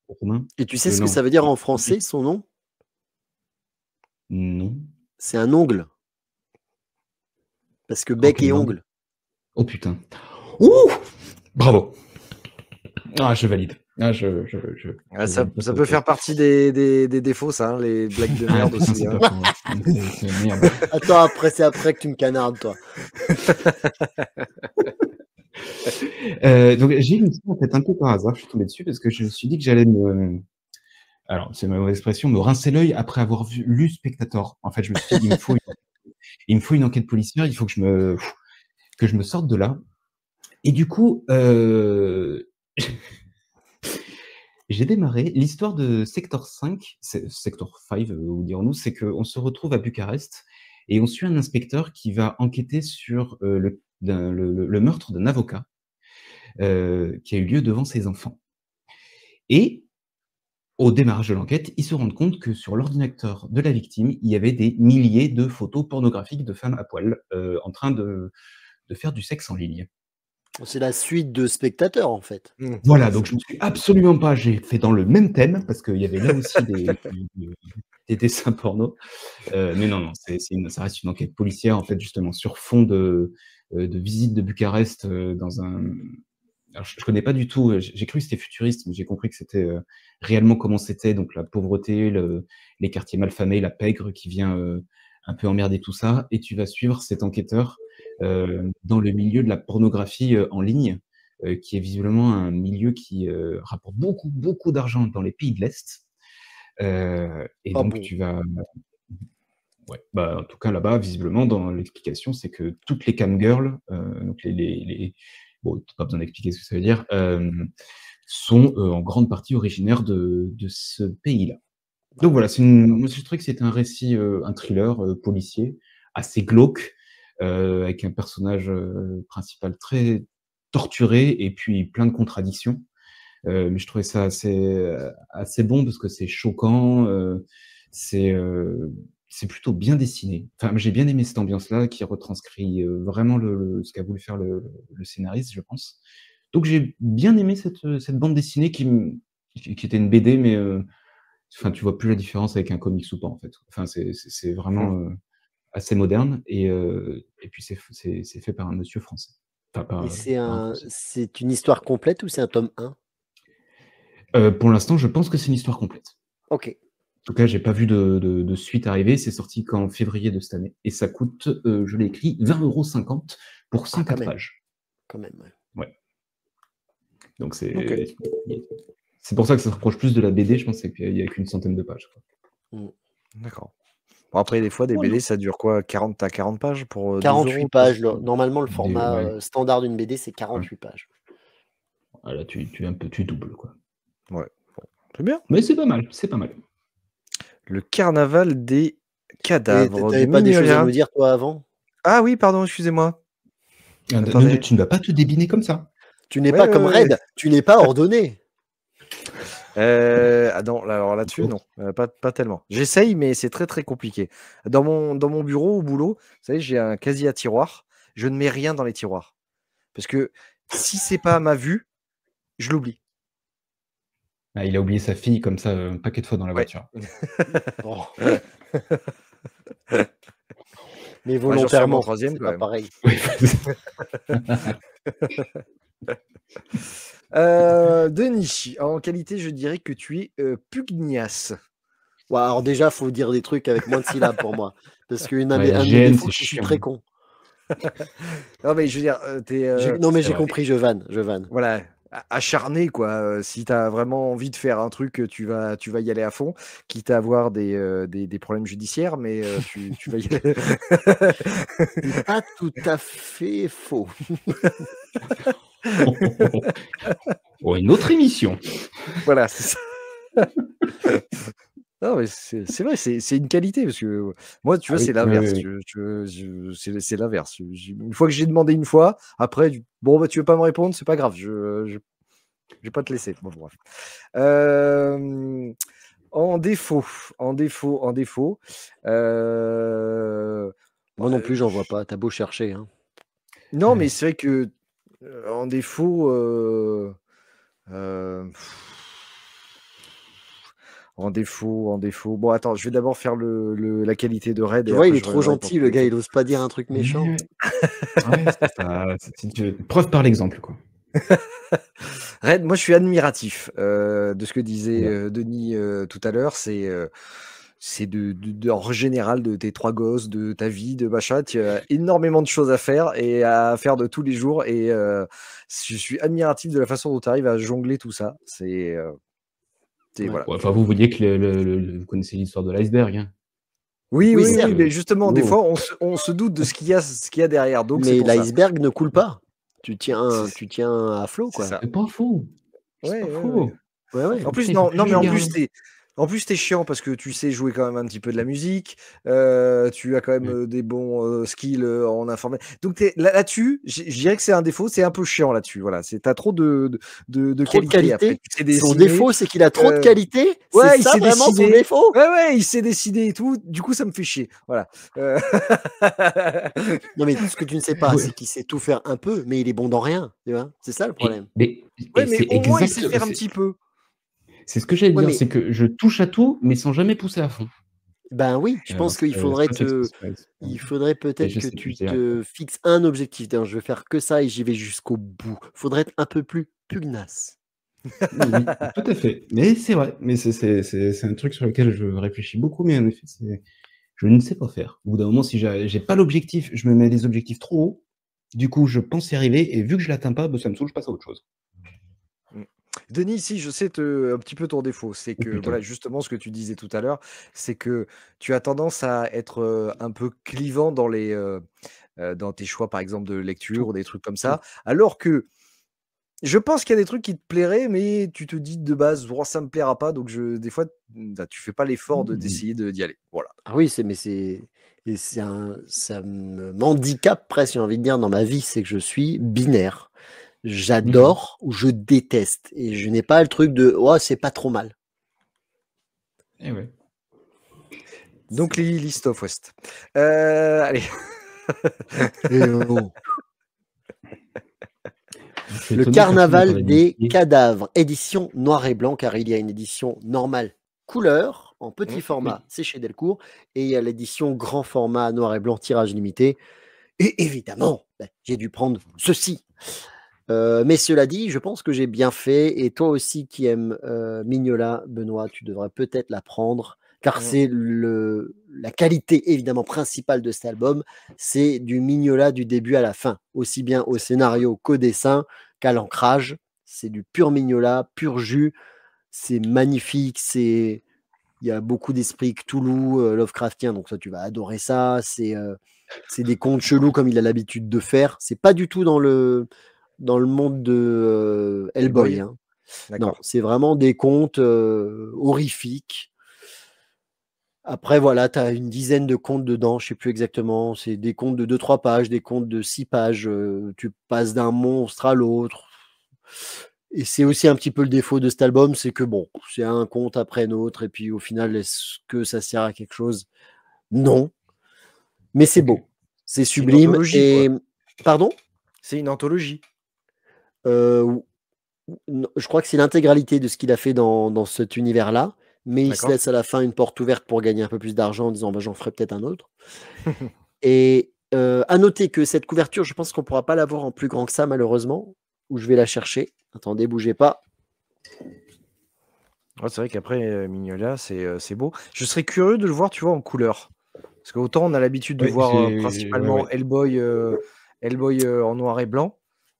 roumain. Et tu sais ce que Non, ça veut dire en français, son nom? non. C'est un ongle, parce que Oh bec quelle et langue. ongle. Oh putain. Ouh! Bravo. Ah je valide. Ah Ouais, je ça valide pas ça ça peut autre chose. faire partie des défauts, ça, hein, les blagues de Ah merde putain, aussi, c'est hein. pas faux, ouais. C'est merde. Attends, c'est après que tu me canardes, toi. Donc j'ai lu ça en fait un peu par hasard, je suis tombé dessus parce que je me suis dit que j'allais alors c'est ma mauvaise expression, me rincer l'œil après avoir lu Spectator. En fait, je me suis dit: il me faut une enquête policière, il faut que je me sorte de là» et du coup, j'ai démarré l'histoire de Sector 5, Sector 5, où dirons-nous, c'est qu'on se retrouve à Bucarest et on suit un inspecteur qui va enquêter sur, le meurtre d'un avocat, qui a eu lieu devant ses enfants et au démarrage de l'enquête, ils se rendent compte que sur l'ordinateur de la victime, il y avait des milliers de photos pornographiques de femmes à poil, en train de faire du sexe en ligne. C'est la suite de Spectateur, en fait. Mmh. Voilà, donc je me suis absolument pas j'ai fait dans le même thème parce qu'il y avait là aussi des dessins porno, mais non, ça reste une enquête policière, en fait, justement sur fond de visite de Bucarest, dans un alors je connais pas du tout, j'ai cru que c'était futuriste, mais j'ai compris que c'était, réellement comment c'était, donc la pauvreté, les quartiers malfamés, la pègre qui vient, un peu emmerder tout ça et tu vas suivre cet enquêteur, dans le milieu de la pornographie, en ligne, qui est visiblement un milieu qui rapporte beaucoup, beaucoup d'argent dans les pays de l'Est. Et Ah donc, bon? tu vas. Ouais, bah, en tout cas, là-bas, visiblement, dans l'explication, c'est que toutes les camgirls, donc bon, pas besoin d'expliquer ce que ça veut dire, sont en grande partie originaires de ce pays-là. Donc voilà, moi, je trouvais que c'était un récit, un thriller policier, assez glauque, avec un personnage principal très torturé et puis plein de contradictions. Mais je trouvais ça assez bon parce que c'est choquant, c'est euh, c'est plutôt bien dessiné. Enfin, j'ai bien aimé cette ambiance-là qui retranscrit vraiment ce qu'a voulu faire le scénariste, je pense. Donc j'ai bien aimé cette bande dessinée qui était une BD, mais enfin, tu vois plus la différence avec un comics ou pas, en fait. Enfin, c'est vraiment assez moderne et puis c'est fait par un monsieur français. Enfin, Et par un Français. c'est une histoire complète ou c'est un tome 1? Pour l'instant, je pense que c'est une histoire complète. Ok, En tout cas, j'ai pas vu de suite arriver. C'est sorti qu'en février de cette année. Et ça coûte, je l'ai écrit, 20,50 € pour quand 104 même, pages. quand même. Ouais. Ouais. Donc Ok. c'est pour ça que ça se rapproche plus de la BD, je pense, qu'il n'y a qu'une centaine de pages, quoi. Mm. D'accord. Bon, après, des fois, des Voilà. BD, ça dure quoi? 40 à 40 pages pour 12 48 €? pages. Normalement, le Ouais. format standard d'une BD, c'est Ouais. 48 pages. Voilà, tu doubles, quoi. Ouais. Bon, c'est bien. Mais c'est pas mal, c'est pas mal. Le carnaval des Et cadavres de t'avais pas des choses à Mignola. nous dire, toi, avant? Ah oui, pardon, excusez-moi. Tu Attendez. ne vas pas te débiner comme ça. Tu n'es Ouais, pas ouais, comme ouais. Red, tu n'es pas ordonné. Ah non, alors là-dessus, non, pas tellement. J'essaye, mais c'est très très compliqué. Dans mon bureau au boulot, vous savez, j'ai un casier à tiroirs. Je ne mets rien dans les tiroirs. Parce que si c'est pas à ma vue, je l'oublie. Ah, il a oublié sa fille comme ça un paquet de fois dans la Ouais. voiture. Bon. Mais Ouais, j'en suis à mon volontairement, troisième c'est quand pas même. pareil. Oui. Denis, en qualité, je dirais que tu es pugnace. Ouais, alors déjà, faut dire des trucs avec moins de syllabes pour moi. Parce qu'un Ouais, un de mes GN, défauts, c'est c'est que je suis chiant. très con. Non, mais je veux dire, Non, mais C'est j'ai vrai. compris, je vanne. voilà, acharné, quoi. Si tu as vraiment envie de faire un truc, tu vas y aller à fond, quitte à avoir des problèmes judiciaires, mais tu vas y aller. C'est pas tout à fait faux. Oh, une autre émission. Voilà, c'est ça. Non, mais c'est vrai, c'est une qualité parce que moi, tu vois, c'est Oui, l'inverse. oui. C'est l'inverse. Une fois que j'ai demandé une fois, après, bon, bah, tu veux pas me répondre, c'est pas grave. Je vais pas te laisser. Bon, bref. En défaut, Moi non plus, j'en vois pas. T'as beau chercher. Hein. non, mais c'est vrai que en défaut, euh, en défaut. Bon, attends, je vais d'abord faire la qualité de Raid Tu et vois, il après est je trop reviendrai pour gentil, le gars. qualité. Il ose pas dire un truc méchant. Ouais, c'est ça. Preuve par l'exemple, quoi. Red, moi je suis admiratif de ce que disait Oula. Denis tout à l'heure. C'est en général de tes 3 gosses, de ta vie, de machin. Tu as énormément de choses à faire et à faire de tous les jours. Et je suis admiratif de la façon dont tu arrives à jongler tout ça. Ouais. Voilà. Ouais, enfin, vous vouliez que vous connaissez l'histoire de l'iceberg, hein. Oui, Oui, oui, certes. oui, mais justement, des Oh. fois, on se doute de ce qu'il y a derrière. Donc c'est Mais pour ça. l'iceberg ne coule pas. Tu tiens à flot, C'est quoi. ça. C'est pas faux. C'est Ouais, pas ouais, ouais. faux. Ouais, ouais. En plus, Putain, il faut non, que non, je mais le garde. en plus, t'es chiant parce que tu sais jouer quand même un petit peu de la musique. Tu as quand même des bons skills en informatique. Donc là-dessus, je dirais que c'est un défaut. C'est un peu chiant là-dessus. Voilà, t'as trop de Trop de qualité. Après, qualité. tu sais Son dessiner. défaut, c'est qu'il a trop de euh, qualité. C'est Ouais, il ça sait vraiment son décider. défaut. Ouais, il sait décider et tout. Du coup, ça me fait chier. Voilà. Non, mais ce que tu ne sais pas, Ouais. c'est qu'il sait tout faire un peu, mais il est bon dans rien. Tu vois, c'est ça le problème. Mais Ouais, mais c'est au moins, il exact. sait faire un petit peu. C'est ce que j'allais Ouais, dire, mais c'est que je touche à tout, mais sans jamais pousser à fond. ben oui, je Alors, pense qu'il c'est faudrait pas Express. il faudrait Et peut-être je que sais, tu je dirais. te fixes un objectif. D'ailleurs, je vais faire que ça et j'y vais jusqu'au bout. Faudrait être un peu plus pugnace. Oui, tout à fait. Mais c'est vrai. Mais c'est un truc sur lequel je réfléchis beaucoup, mais en effet, je ne sais pas faire. Au bout d'un moment, si j'ai pas l'objectif, je me mets des objectifs trop hauts, Du coup, je pense y arriver et vu que je l'atteins pas, bah, ça me saoule, je passe à autre chose. Denis, si je sais un petit peu ton défaut, c'est Oh que putain. voilà, justement ce que tu disais tout à l'heure, c'est que tu as tendance à être un peu clivant dans tes choix, par exemple, de lecture Tout, ou des trucs comme tout. ça, alors que je pense qu'il y a des trucs qui te plairaient, mais tu te dis de base, oh, ça me plaira pas, donc des fois, bah, tu fais pas l'effort Mmh. d'essayer d'y aller. Voilà. Ah oui, ça m'handicape presque, j'ai envie de dire, dans ma vie, c'est que je suis binaire. Mmh. J'adore ou je déteste. Et je n'ai pas le truc de oh, c'est pas trop mal. Eh ouais. Donc, List of West. Allez. Et oh. Je suis Le étonné que personne n'ait parlé carnaval de des Mickey. cadavres, édition noir et blanc, car il y a une édition normale couleur, en petit format, Oui. c'est chez Delcourt, et il y a l'édition grand format noir et blanc, tirage limité. Et évidemment, j'ai dû prendre ceci. Mais cela dit, je pense que j'ai bien fait. Et toi aussi qui aimes Mignola, Benoît, tu devrais peut-être la prendre. Car c'est la qualité évidemment principale de cet album, c'est du Mignola du début à la fin, aussi bien au scénario qu'au dessin, qu'à l'ancrage. C'est du pur Mignola, pur jus. C'est magnifique. Il y a beaucoup d'esprit Cthulhu, Lovecraftien, donc ça tu vas adorer ça. C'est des contes chelous comme il a l'habitude de faire. C'est pas du tout dans le monde de Hellboy. Hellboy. Hein. Non, D'accord. c'est vraiment des contes horrifiques. Après, voilà, tu as une dizaine de contes dedans, je sais plus exactement. C'est des contes de 2-3 pages, des contes de 6 pages. Tu passes d'un monstre à l'autre. Et c'est aussi un petit peu le défaut de cet album, c'est que bon, c'est un conte après un autre, et puis au final, est-ce que ça sert à quelque chose? Non, mais c'est Ok. beau, c'est C'est une sublime. anthologie, Et quoi. pardon? C'est une anthologie. Euh, je crois que c'est l'intégralité de ce qu'il a fait dans cet univers-là, mais il se D'accord. laisse à la fin une porte ouverte pour gagner un peu plus d'argent en disant bah, j'en ferai peut-être un autre. Et à noter que cette couverture, je pense qu'on ne pourra pas l'avoir en plus grand que ça, malheureusement, ou je vais la chercher. Attendez, bougez pas. Ouais, c'est vrai qu'après, Mignola, c'est beau. Je serais curieux de le voir, tu vois, en couleur. Parce qu'autant on a l'habitude de Ouais, voir ouais, principalement ouais. Hellboy en noir et blanc.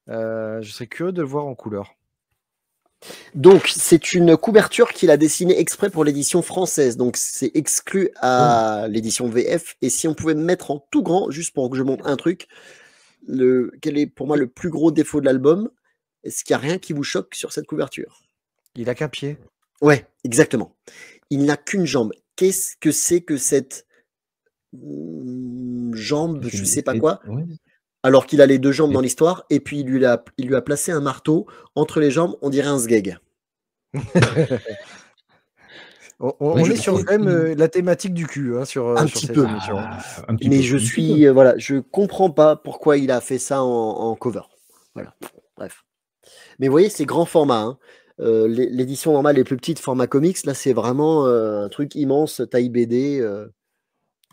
Je serais curieux de le voir en couleur. Donc, c'est une couverture qu'il a dessinée exprès pour l'édition française. Donc, c'est exclu à l'édition VF. Et si on pouvait me mettre en tout grand, juste pour que je montre un truc, quel est pour moi le plus gros défaut de l'album? Est-ce qu'il n'y a rien qui vous choque sur cette couverture? Il a qu'un pied. Ouais, exactement. Il n'a qu'une jambe. Qu'est-ce que c'est que cette jambe, je sais pas quoi, Ouais. alors qu'il a les deux jambes Et- dans l'histoire, et puis il lui a placé un marteau entre les jambes, on dirait un sgeg. Ouais, On est sur quand même la thématique du cul hein, Un sur petit cette peu. émission. Un petit Mais peu. je Un petit peu. suis, voilà, je comprends pas pourquoi il a fait ça en cover. Voilà, bref. Mais vous voyez, c'est grand format. Hein. L'édition normale est plus petite, format comics. Là, c'est vraiment un truc immense, taille BD.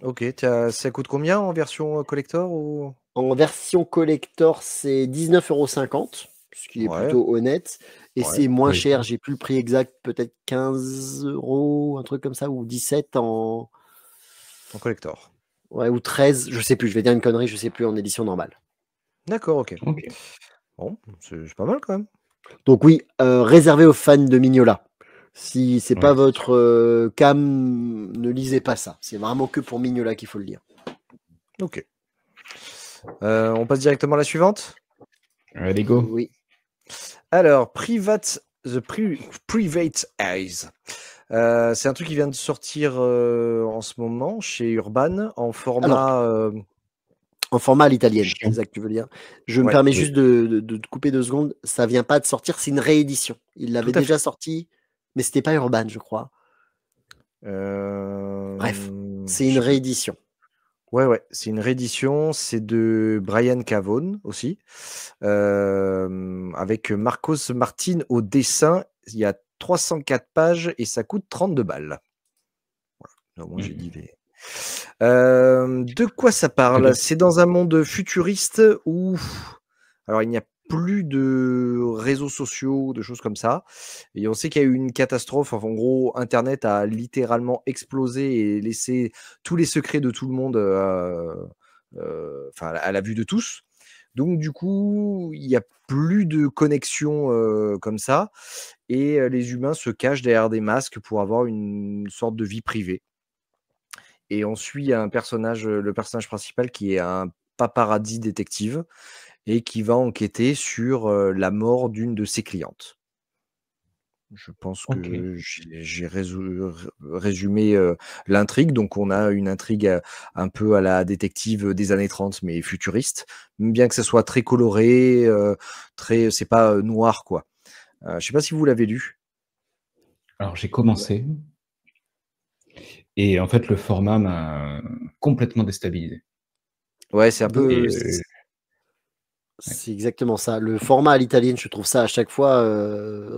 Ok, ça coûte combien en version collector ou... En version collector, c'est 19,50 €, ce qui est Ouais, plutôt honnête. Et ouais. c'est moins Oui. cher, j'ai plus le prix exact, peut-être 15 €, un truc comme ça, ou 17 en. En collector. Ouais, ou 13, je sais plus, je vais dire une connerie, je sais plus, en édition normale. D'accord, ok. Ok. Bon, c'est pas mal quand même. Donc oui, réservé aux fans de Mignola. Si c'est pas Ouais. votre cam, ne lisez pas ça. C'est vraiment que pour Mignola qu'il faut le lire. Ok. On passe directement à la suivante. Allez, go. Oui. Alors, Private Eyes. C'est un truc qui vient de sortir en ce moment chez Urban en Alors, format. en format à l'italienne, Chiant. c'est ça que tu veux dire. Je me Ouais, permets Oui. juste de te couper 2 secondes. Ça vient pas de sortir, c'est une réédition. Il l'avait tout à fait. déjà sorti, mais c'était pas Urban, je crois. Euh, Bref, c'est je une sais plus. réédition. Ouais, c'est une réédition. C'est de Brian Cavone aussi, avec Marcos Martin au dessin. Il y a 304 pages et ça coûte 32 balles. Voilà. Au moins, j'ai dit les. De quoi ça parle? C'est dans un monde futuriste où alors il n'y a plus de réseaux sociaux, de choses comme ça. Et on sait qu'il y a eu une catastrophe. Enfin, en gros, Internet a littéralement explosé et laissé tous les secrets de tout le monde à la vue de tous. Donc du coup, il n'y a plus de connexion comme ça, et les humains se cachent derrière des masques pour avoir une sorte de vie privée. Et on suit le personnage principal qui est un paparazzi détective et qui va enquêter sur la mort d'une de ses clientes. Je pense Ok. que j'ai résumé l'intrigue. Donc, on a une intrigue un peu à la détective des années 30, mais futuriste. Bien que ce soit très coloré, c'est pas noir, quoi. Je sais pas si vous l'avez lu. Alors, j'ai commencé, et en fait, le format m'a complètement déstabilisé. Ouais, c'est un peu. Et, C'est exactement ça. Le format à l'italienne, je trouve ça à chaque fois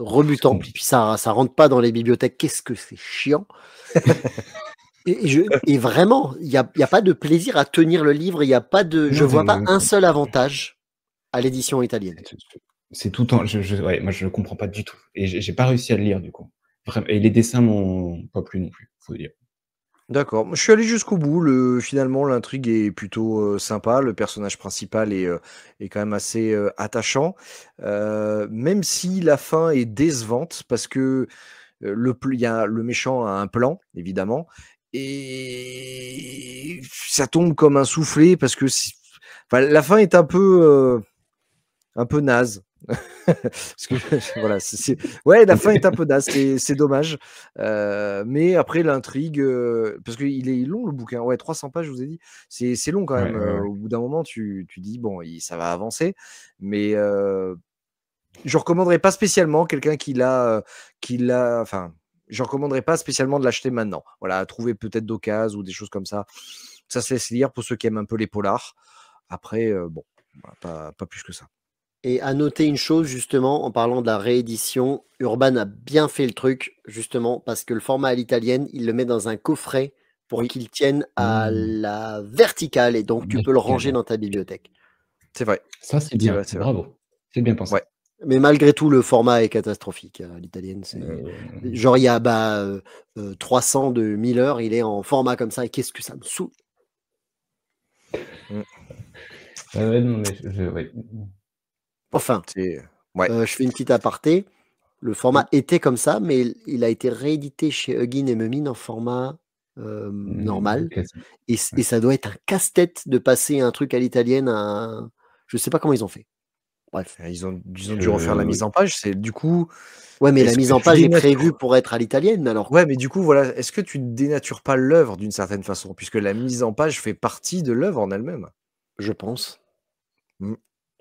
rebutant. compliqué. Puis ça rentre pas dans les bibliothèques. Qu'est-ce que c'est chiant. Et vraiment, il n'y a pas de plaisir à tenir le livre. Il y a pas de. Je Non, vois pas mais un seul avantage à l'édition italienne. c'est tout en. Ouais, moi, je ne comprends pas du tout. Et j'ai pas réussi à le lire, du coup. Vraiment. Et les dessins m'ont pas plu non plus, faut dire. D'accord. Je suis allé jusqu'au bout. Finalement, l'intrigue est plutôt sympa. Le personnage principal est quand même assez attachant. Même si la fin est décevante, parce que le méchant a un plan, évidemment, et ça tombe comme un soufflé, parce que la fin est un peu naze. Parce que, voilà, ouais, la fin est un peu naze, c'est dommage. Mais après, l'intrigue, parce qu'il est long, le bouquin. Ouais, 300 pages, je vous ai dit. C'est long quand même. Ouais. Au bout d'un moment, tu dis, bon, ça va avancer. Mais je recommanderais pas spécialement quelqu'un qui l'a. Enfin, je recommanderais pas spécialement de l'acheter maintenant. Voilà, à trouver peut-être d'occasion ou des choses comme ça. Ça se laisse lire pour ceux qui aiment un peu les polars. Après, bon, pas plus que ça. Et à noter une chose, justement, en parlant de la réédition, Urban a bien fait le truc, justement, parce que le format à l'italienne, il le met dans un coffret pour Oui. qu'il tienne à la verticale, et donc tu peux le ranger dans ta bibliothèque. C'est vrai. Ça, c'est bien. C'est vrai. Bravo. C'est bien pensé. Ouais. Mais malgré tout, le format est catastrophique à l'italienne. Genre, il y a 300 de Miller, il est en format comme ça, et qu'est-ce que ça me saoule. Ouais, non, mais ouais. Enfin, Ouais. je fais une petite aparté. Le format était comme ça, mais il a été réédité chez Huggin et Mumin en format normal. Et ça doit être un casse-tête de passer un truc à l'italienne à je sais pas comment ils ont fait. Bref. Ils ont dû refaire la mise en page. C'est du coup. Ouais, mais la mise en page est prévue pour être à l'italienne, alors. Ouais, mais du coup, voilà, est-ce que tu ne dénatures pas l'œuvre d'une certaine façon, puisque la mise en page fait partie de l'œuvre en elle-même? Je pense.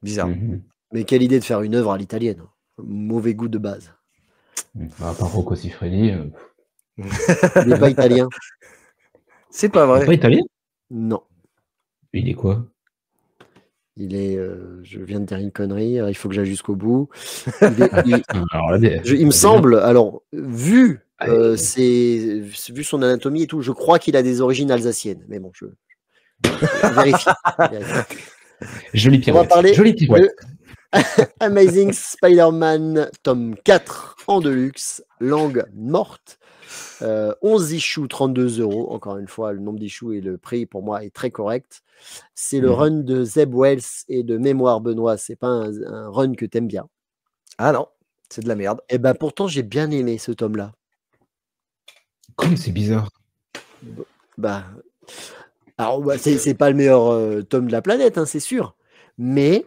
Bizarre. Mais quelle idée de faire une œuvre à l'italienne. Mauvais goût de base. À part Rocco Siffredi. Il n'est pas italien. C'est pas vrai. Il n'est pas italien? Non. Il est quoi? Il est. Je viens de dire une connerie, il faut que j'aille jusqu'au bout. Il me semble, alors, vu son anatomie et tout, je crois qu'il a des origines alsaciennes. Mais bon, je vérifie. Joli pirouette. On va parler Joli pirouette. Amazing Spider-Man, tome 4 en deluxe, langue morte. 11 issues, 32 €. Encore une fois, le nombre d'issues et le prix pour moi est très correct. C'est le run de Zeb Wells et de Mémoire Benoît. C'est pas un run que t'aimes bien. Ah non, c'est de la merde. Et ben pourtant, j'ai bien aimé ce tome-là. Comme c'est bizarre. Alors, c'est pas le meilleur tome de la planète, hein, c'est sûr. Mais,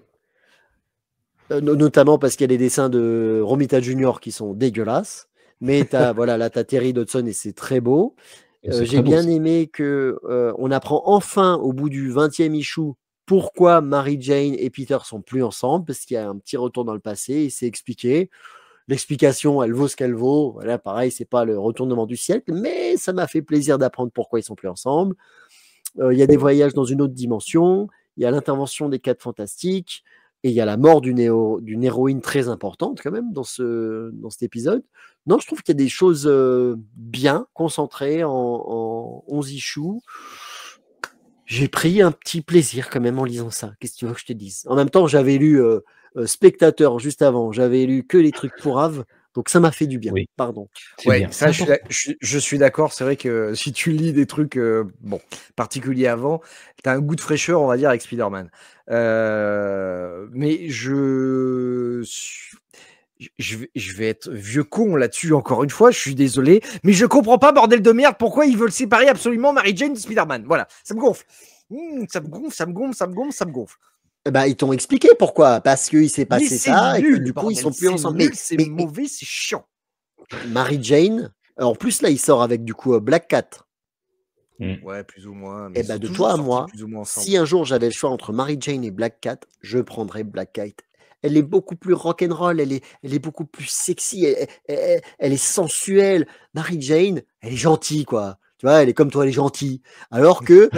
notamment parce qu'il y a des dessins de Romita Junior qui sont dégueulasses. Mais là, t'as Terry Dodson et c'est très beau. J'ai bien aimé qu'on apprend enfin, au bout du 20e issue, pourquoi Mary Jane et Peter sont plus ensemble, parce qu'il y a un petit retour dans le passé, et c'est expliqué. L'explication, elle vaut ce qu'elle vaut. Voilà, pareil, c'est pas le retournement du siècle, mais ça m'a fait plaisir d'apprendre pourquoi ils sont plus ensemble. Il y a des voyages dans une autre dimension, il y a l'intervention des 4 fantastiques, et il y a la mort d'une héroïne très importante quand même dans cet épisode. Non, je trouve qu'il y a des choses bien concentrées en 11 issues. J'ai pris un petit plaisir quand même en lisant ça. Qu'est-ce que tu veux que je te dise? En même temps, j'avais lu Spectateur juste avant. J'avais lu que les trucs pourraves. Donc ça m'a fait du bien. Oui. Pardon. C'est Ouais, bien. ça, C'est important. je suis d'accord. C'est vrai que si tu lis des trucs bon, particuliers avant, tu as un goût de fraîcheur, on va dire, avec Spider-Man. Mais je vais être vieux con là-dessus, encore une fois. Je suis désolé. Mais je comprends pas, bordel de merde, pourquoi ils veulent séparer absolument Mary Jane de Spider-Man. Voilà, ça me gonfle. Ça me gonfle, ça me gonfle, ça me gonfle, ça me gonfle. Bah, ils t'ont expliqué pourquoi. Parce qu'il s'est Mais passé c'est ça et que nul, du coup, ils bordel. sont plus C'est ensemble. nul, c'est mais mauvais, c'est chiant. Mary Jane, en plus, là, il sort avec du coup Black Cat. Ouais, plus ou moins. Mais Et ils bah, sont de toujours toi à sortis moi, plus ou moins ensemble. si un jour j'avais le choix entre Mary Jane et Black Cat, je prendrais Black Cat. Elle est beaucoup plus rock'n'roll, elle est beaucoup plus sexy, elle est sensuelle. Mary Jane, elle est gentille, quoi. Tu vois, elle est comme toi, elle est gentille. Alors que,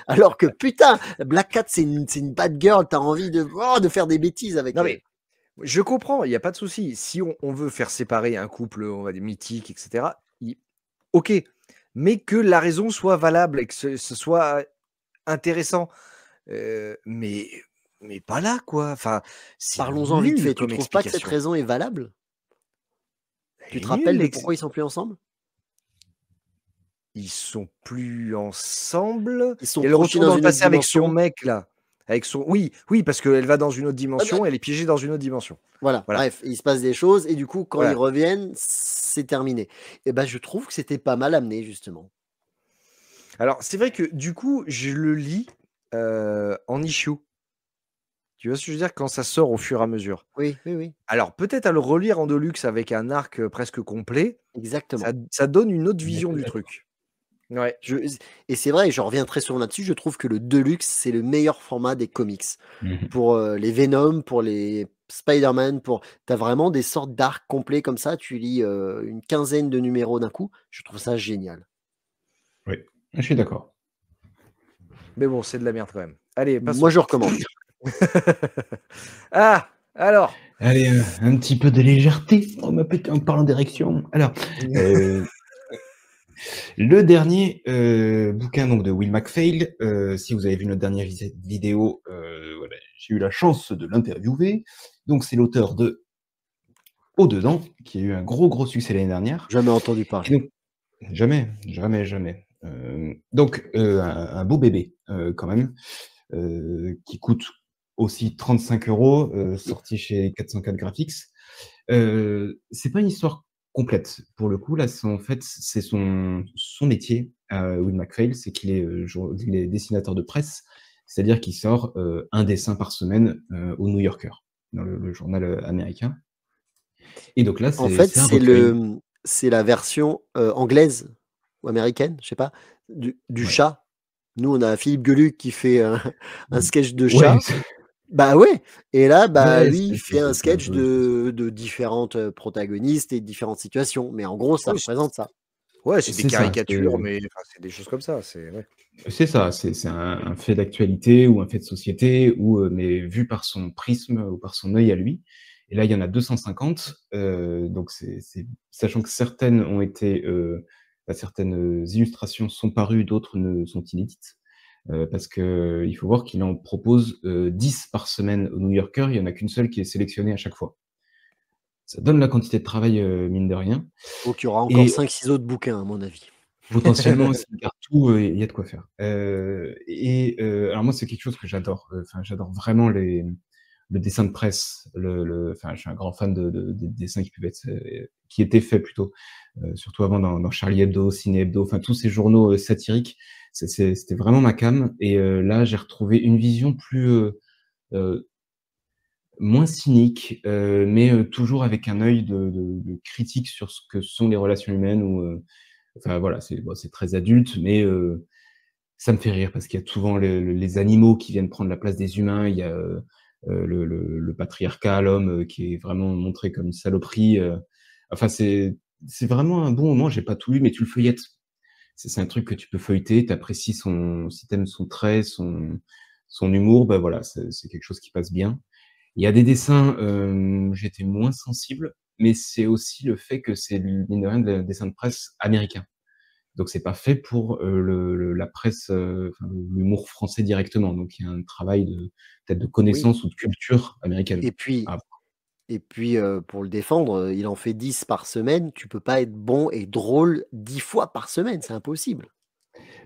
alors que putain, Black Cat, c'est une bad girl, t'as envie de faire des bêtises avec Non, elle. mais je comprends, il n'y a pas de souci. Si on veut faire séparer un couple, on va dire mythique, etc., ok. Mais que la raison soit valable et que ce soit intéressant. Mais pas là, quoi. Enfin, c'est Parlons-en vite nul fait. Tu comme trouves pas que cette explication. raison est valable? Tu Elle te est rappelles nulle, de pourquoi ils sont plus ensemble? Ils sont plus ensemble. Ils sont Et elle projetés retourne dans dans le une autre passé avec son dimension. mec, là. Avec son... Oui, parce qu'elle va dans une autre Ah bah, dimension, elle est piégée dans une autre dimension. voilà, Voilà. bref, il se passe des choses et du coup, quand ils Voilà. reviennent, c'est terminé. Et ben, je trouve que c'était pas mal amené, justement. Alors, c'est vrai que du coup, je le lis en issue. Tu vois ce que je veux dire? Quand ça sort au fur et à mesure. Oui, oui, oui, Alors, peut-être à le relire en deluxe avec un arc presque complet, exactement. ça donne une autre On est vision du d'accord. truc. Ouais. Et c'est vrai, je reviens très souvent là-dessus, je trouve que le Deluxe, c'est le meilleur format des comics. Pour les Venom, pour les Spider-Man, t'as vraiment des sortes d'arcs complets comme ça, tu lis une quinzaine de numéros d'un coup, je trouve ça génial. Oui, je suis d'accord. Mais bon, c'est de la merde quand même. Allez, Moi, passons. je recommande. Ah, alors. Allez, un petit peu de légèreté en parlant d'érection. Alors, le dernier bouquin donc, de Will MacPhail, si vous avez vu notre dernière vidéo, voilà, j'ai eu la chance de l'interviewer. Donc, c'est l'auteur de Au-dedans, qui a eu un gros succès l'année dernière. Jamais entendu Et parler. donc, jamais. Donc, un beau bébé, quand même, qui coûte aussi 35 €, sorti chez 404 Graphics. C'est pas une histoire complète. Pour le coup, là, en fait, c'est son métier, Will MacPhail, c'est qu'il est, il est dessinateur de presse, c'est-à-dire qu'il sort un dessin par semaine au New Yorker, dans le journal américain. Et donc là, En fait, c'est un recueil. c'est la version anglaise ou américaine, je sais pas, du Ouais. chat. Nous, on a Philippe Geluc qui fait un sketch de Ouais, chat. Bah ouais. Et là, bah ouais, lui, il fait un c'est un sketch peu. de différentes protagonistes et différentes situations. Mais en gros, ça Oui, représente ça. ouais, c'est des C'est ça. caricatures, mais enfin, c'est des choses comme ça. Ouais. C'est ça, c'est un fait d'actualité ou un fait de société, ou mais vu par son prisme ou par son œil à lui. Et là, il y en a 250, donc sachant que certaines ont été, certaines illustrations sont parues, d'autres sont inédites, parce que il faut voir qu'il en propose 10 par semaine au New Yorker, il y en a qu'une seule qui est sélectionnée à chaque fois. Ça donne la quantité de travail, mine de rien. Donc, il y aura encore Et 5-6 autres bouquins, à mon avis. potentiellement, s'il garde tout, il y a de quoi faire. Alors moi, c'est quelque chose que j'adore. Enfin, j'adore vraiment le dessin de presse. Enfin, je suis un grand fan des dessins qui étaient faits plutôt, surtout avant dans Charlie Hebdo, Ciné Hebdo, enfin tous ces journaux satiriques. C'était vraiment ma came. Et là, j'ai retrouvé une vision euh, moins cynique, mais toujours avec un œil de critique sur ce que sont les relations humaines. Enfin voilà, c'est très adulte, mais ça me fait rire parce qu'il y a souvent les animaux qui viennent prendre la place des humains. Il y a le patriarcat, l'homme qui est vraiment montré comme une saloperie. Enfin, c'est vraiment un bon moment. J'ai pas tout lu, mais tu le feuillettes. C'est un truc que tu peux feuilleter. T'apprécies si t'aimes son trait, son humour, bah voilà, c'est quelque chose qui passe bien. Il y a des dessins, j'étais moins sensible, mais c'est aussi le fait que c'est mine de rien des dessins de presse américains. Donc c'est pas fait pour la presse, enfin, l'humour français directement. Donc il y a un travail peut-être de Oui. connaissance ou de culture américaine. Et puis, Ah, Et puis, pour le défendre, il en fait 10 par semaine. Tu peux pas être bon et drôle 10 fois par semaine, c'est impossible.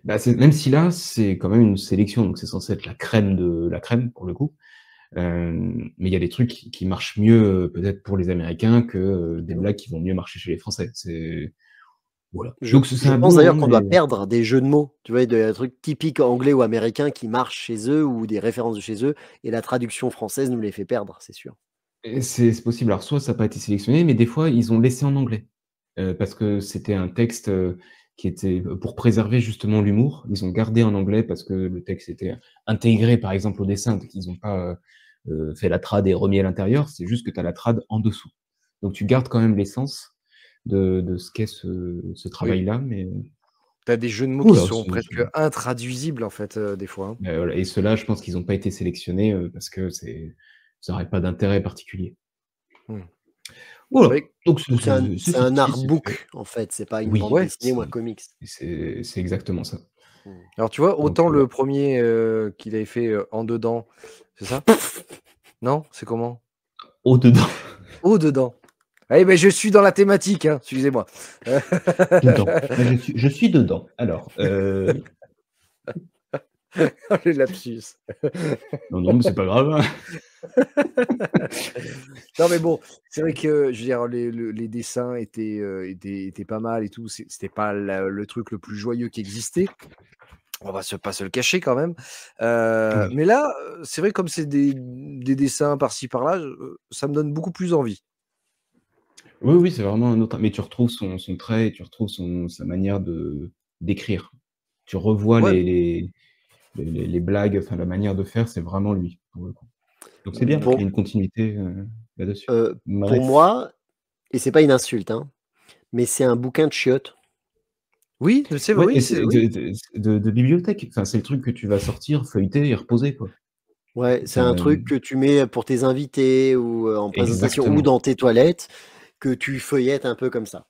Bah, même si là, c'est quand même une sélection, donc c'est censé être la crème de la crème, pour le coup. Mais il y a des trucs qui marchent mieux, peut-être pour les Américains que, des blagues qui vont mieux marcher chez les Français. Voilà. Donc c'est Je un pense bon, d'ailleurs hein, qu'on doit mais perdre des jeux de mots, tu vois? Des trucs typiques anglais ou américains qui marchent chez eux ou des références de chez eux et la traduction française nous les fait perdre, c'est sûr. c'est possible. Alors soit ça n'a pas été sélectionné, mais des fois ils ont laissé en anglais, parce que c'était un texte, qui était, pour préserver justement l'humour. Ils ont gardé en anglais parce que le texte était intégré, par exemple, au dessin, donc ils ont pas, fait la trad et remis à l'intérieur. C'est juste que tu as la trad en dessous. Donc tu gardes quand même l'essence de ce qu'est ce Oui. travail-là, mais Tu as des jeux de mots qui voilà, sont presque intraduisibles, en fait, des fois, hein. voilà, et ceux-là, je pense qu'ils n'ont pas été sélectionnés, parce que ça aurait pas d'intérêt particulier. Mmh. Voilà, Oui. donc C'est un c'est un sorti, c'est fait. artbook en fait, c'est pas une Oui, bande Ouais. dessinée ou un comics. c'est exactement ça. Mmh. Alors, tu vois, Donc, autant voilà. le premier qu'il avait fait en dedans, c'est ça? Non? C'est comment? Au-dedans, Au dedans. Ah, ben, je suis dans la thématique, hein, excusez-moi. dedans. Moi, je suis dedans. Alors, Le lapsus. non, mais c'est pas grave, hein. Non, mais bon, c'est vrai que, je veux dire, les dessins étaient pas mal et tout. C'était pas le truc le plus joyeux qui existait. On va pas se le cacher quand même. Oui. Mais là, c'est vrai, comme c'est des dessins par-ci par-là, ça me donne beaucoup plus envie. Oui, oui, c'est vraiment un autre, mais tu retrouves son trait et tu retrouves sa manière d'écrire. Tu revois Ouais. les blagues, enfin la manière de faire, c'est vraiment lui, pour le coup. Donc c'est bien qu'il y ait Pour, une continuité, là-dessus. pour Bref. moi, et c'est pas une insulte, hein, mais c'est un bouquin de chiottes. Oui, c'est Ouais, oui, et c'est c'est oui. de bibliothèque. Enfin, c'est le truc que tu vas sortir, feuilleter et reposer, quoi. Ouais, c'est un truc que tu mets pour tes invités ou en présentation ou Exactement. dans tes toilettes, que tu feuillettes un peu comme ça.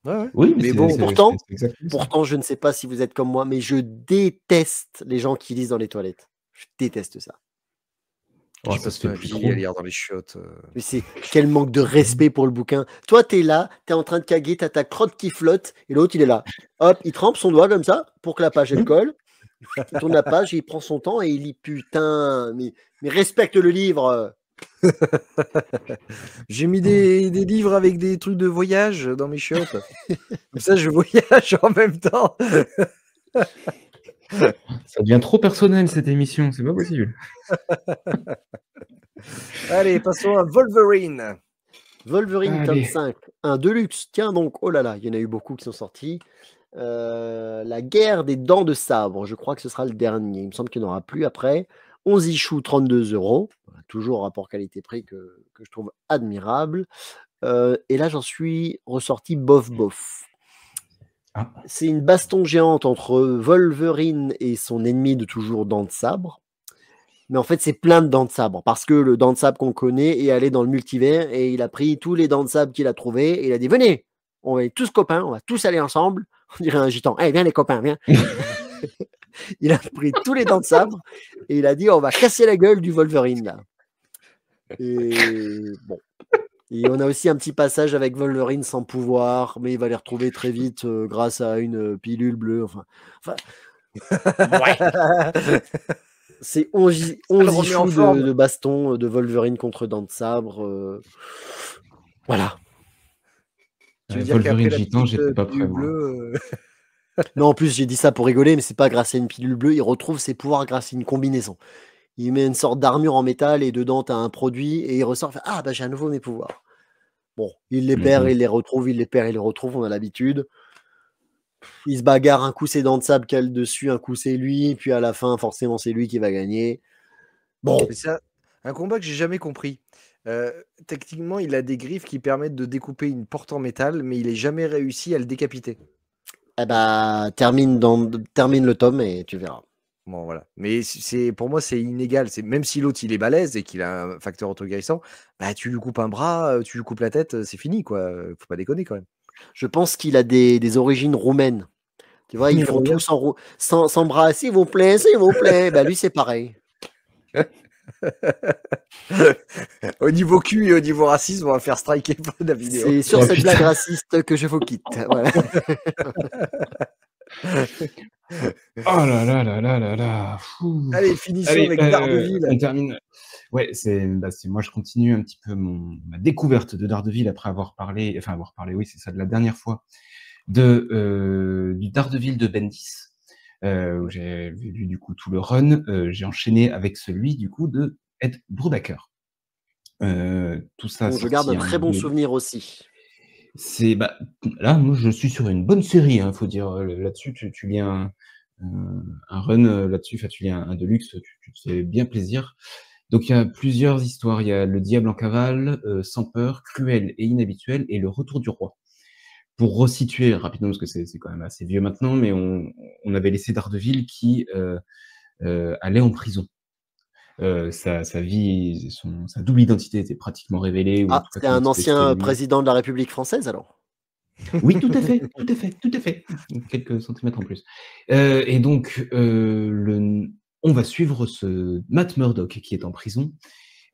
Ouais, ouais. Oui, mais Mais c'est bon, Et pourtant, exactement ça. pourtant, je ne sais pas si vous êtes comme moi, mais je déteste les gens qui lisent dans les toilettes. Je déteste ça. Oh, je ça se passe fait ma plus vie à trop. lire dans les chiottes. Mais c'est quel manque de respect pour le bouquin. Toi, t'es là, t'es en train de caguer, t'as ta crotte qui flotte, et l'autre, il est là. Hop, il trempe son doigt comme ça pour que la page, elle colle. Il tourne la page, il prend son temps et il lit. Putain, mais respecte le livre. J'ai mis des livres avec des trucs de voyage dans mes chiottes. Comme ça, je voyage en même temps. Ça devient trop personnel cette émission, c'est pas possible. Allez, passons à Wolverine. Wolverine tome Allez. 5, un deluxe. Tiens donc, oh là là, il y en a eu beaucoup qui sont sortis. La guerre des dents de sabre, je crois que ce sera le dernier. Il me semble qu'il n'y en aura plus après. 11 issues, 32 €. Toujours rapport qualité-prix que je trouve admirable. Et là, j'en suis ressorti bof bof. Ah. C'est une baston géante entre Wolverine et son ennemi de toujours, Dents de Sabre. Mais en fait, c'est plein de Dents de Sabre. Parce que le Dent de Sabre qu'on connaît est allé dans le multivers et il a pris tous les Dents de Sabre qu'il a trouvés et il a dit, venez, on va être tous copains, on va tous aller ensemble. On dirait un gitan. Hey, viens les copains, viens. Il a pris tous les Dents de Sabre et il a dit, on va casser la gueule du Wolverine là. Et bon. Et on a aussi un petit passage avec Wolverine sans pouvoir, mais il va les retrouver très vite grâce à une pilule bleue. Enfin ouais. C'est 11 issues de baston de Wolverine contre Dents de Sabre. Voilà. Tu veux dire qu'après Wolverine la gitan, petite j'étais pas prêt, pilule moi. bleue, Non, en plus, j'ai dit ça pour rigoler, mais c'est pas grâce à une pilule bleue. Il retrouve ses pouvoirs grâce à une combinaison. Il met une sorte d'armure en métal et dedans, tu as un produit et il ressort. Fait, ah, bah j'ai à nouveau mes pouvoirs. Bon, il les perd, il les retrouve, il les perd, il les retrouve. On a l'habitude. Il se bagarre, un coup c'est Dents de Sabre cale dessus, un coup c'est lui, puis à la fin, forcément, c'est lui qui va gagner. Bon. C'est un combat que j'ai jamais compris. Techniquement, il a des griffes qui permettent de découper une porte en métal, mais il n'est jamais réussi à le décapiter. Eh bah, termine le tome et tu verras. Bon, voilà. Mais pour moi, c'est inégal. Même si l'autre, il est balèze et qu'il a un facteur auto-guérissant, bah, tu lui coupes un bras, tu lui coupes la tête, c'est fini, quoi. Faut pas déconner, quand même. Je pense qu'il a des origines roumaines. Tu vois, ils font tout sans bras, s'il vous plaît, s'il vous plaît. Bah, lui, c'est pareil. Au niveau cul et au niveau racisme, on va faire striker la vidéo. C'est sur Oh, cette putain. blague raciste que je vous quitte. Voilà. Oh là là là là là là. Fou. Allez, finissons Allez, avec Daredevil. on termine. Ouais, moi je continue un petit peu ma découverte de Daredevil après avoir parlé, oui, c'est ça, de la dernière fois, du Daredevil de Bendis, où j'ai vu du coup tout le run. J'ai enchaîné avec celui du coup de Ed Brubaker. Tout ça Donc, je garde un sorti très en bon 2000. souvenir aussi. Là, moi, je suis sur une bonne série, hein, faut dire. Là-dessus, tu lis un run là-dessus, enfin, tu lis un deluxe, tu te fais bien plaisir. Donc, il y a plusieurs histoires. Il y a Le Diable en cavale, Sans peur, Cruel et inhabituel, et Le Retour du Roi. Pour resituer rapidement, parce que c'est quand même assez vieux maintenant, mais on avait laissé Daredevil qui allait en prison. Sa vie, sa double identité était pratiquement révélée, ou en Ah, tout cas c'est comment un c'était ancien lui. président de la République française alors? Oui, tout à fait, tout à fait, tout à fait. Quelques centimètres en plus. Et donc, on va suivre ce Matt Murdock qui est en prison.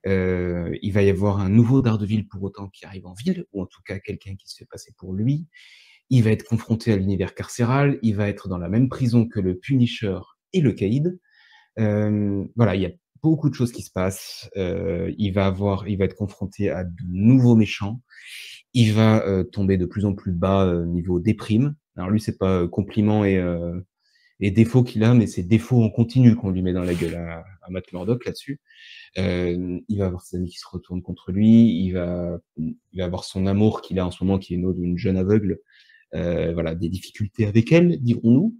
Il va y avoir un nouveau Daredevil pour autant qui arrive en ville, ou en tout cas quelqu'un qui se fait passer pour lui. Il va être confronté à l'univers carcéral, il va être dans la même prison que le Punisher et le Caïd. Voilà, il y a beaucoup de choses qui se passent. Il va être confronté à de nouveaux méchants. Il va tomber de plus en plus bas niveau déprime. Alors lui, c'est pas compliments et défauts qu'il a, mais c'est défauts en continu qu'on lui met dans la gueule à Matt Murdock là-dessus. Il va avoir ses amis qui se retournent contre lui. Il va avoir son amour qu'il a en ce moment, qui est une jeune aveugle. Voilà, des difficultés avec elle, dirons-nous.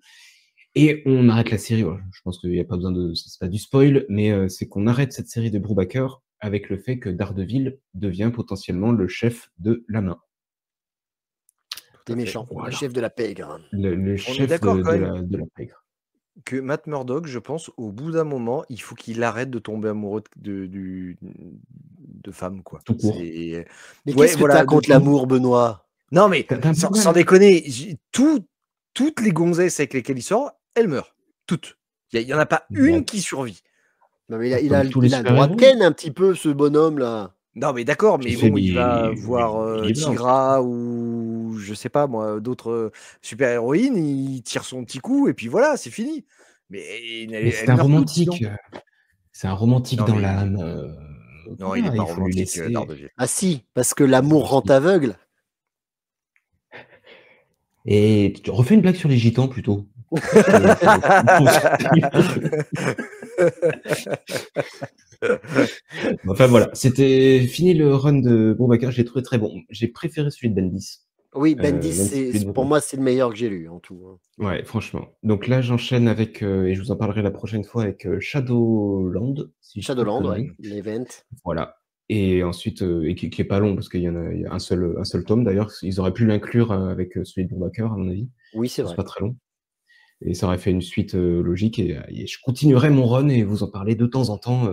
Et on arrête la série. Voilà. Je pense qu'il n'y a pas besoin c'est pas du spoil, mais c'est qu'on arrête cette série de Brubaker avec le fait que Daredevil devient potentiellement le chef de la main. Des méchants, Voilà. le chef de la pègre. Le On est chef d'accord quand même de la pègre. que Matt Murdock, je pense, au bout d'un moment, il faut qu'il arrête de tomber amoureux de femmes, quoi. Tout court. Mais Ouais, qu'est-ce que voilà, t'as contre l'amour, Benoît? Non, mais T'as un sans problème. déconner, toutes les gonzesses avec lesquelles il sort, elles meurent. Toutes. Il n'y en a pas une Bon. qui survit. Non, mais il Comme tous les a le droit de super-héros. ken un petit peu, ce bonhomme-là. Non, mais d'accord, mais Tu sais, bon, il il va est voir blanc. Tigra ou je sais pas moi, d'autres super-héroïnes, il tire son petit coup et puis voilà, c'est fini. Mais Mais c'est un romantique. C'est un romantique Non, dans mais l'âme. non, il est voilà, pas il faut lui romantique, laisser. Daredevil. Ah si, parce que l'amour rend aveugle. Et tu refais une blague sur les gitans plutôt. Enfin voilà, c'était fini le run de Brubaker, je l'ai trouvé très bon. J'ai préféré celui de Bendis. Oui, même Bendis, si celui de pour Brubaker. moi, c'est le meilleur que j'ai lu en tout. Ouais, franchement. Donc là, j'enchaîne avec, et je vous en parlerai la prochaine fois, avec Shadowland. Si je dis pas de Shadowland, conneries. ouais, l'event. Voilà. Et ensuite, et qui est pas long, parce qu'il y a un seul tome d'ailleurs. Ils auraient pu l'inclure avec celui de Brubaker, à mon avis. Oui, c'est vrai. C'est pas très long. Et ça aurait fait une suite logique. Et je continuerai mon run et vous en parler de temps en temps.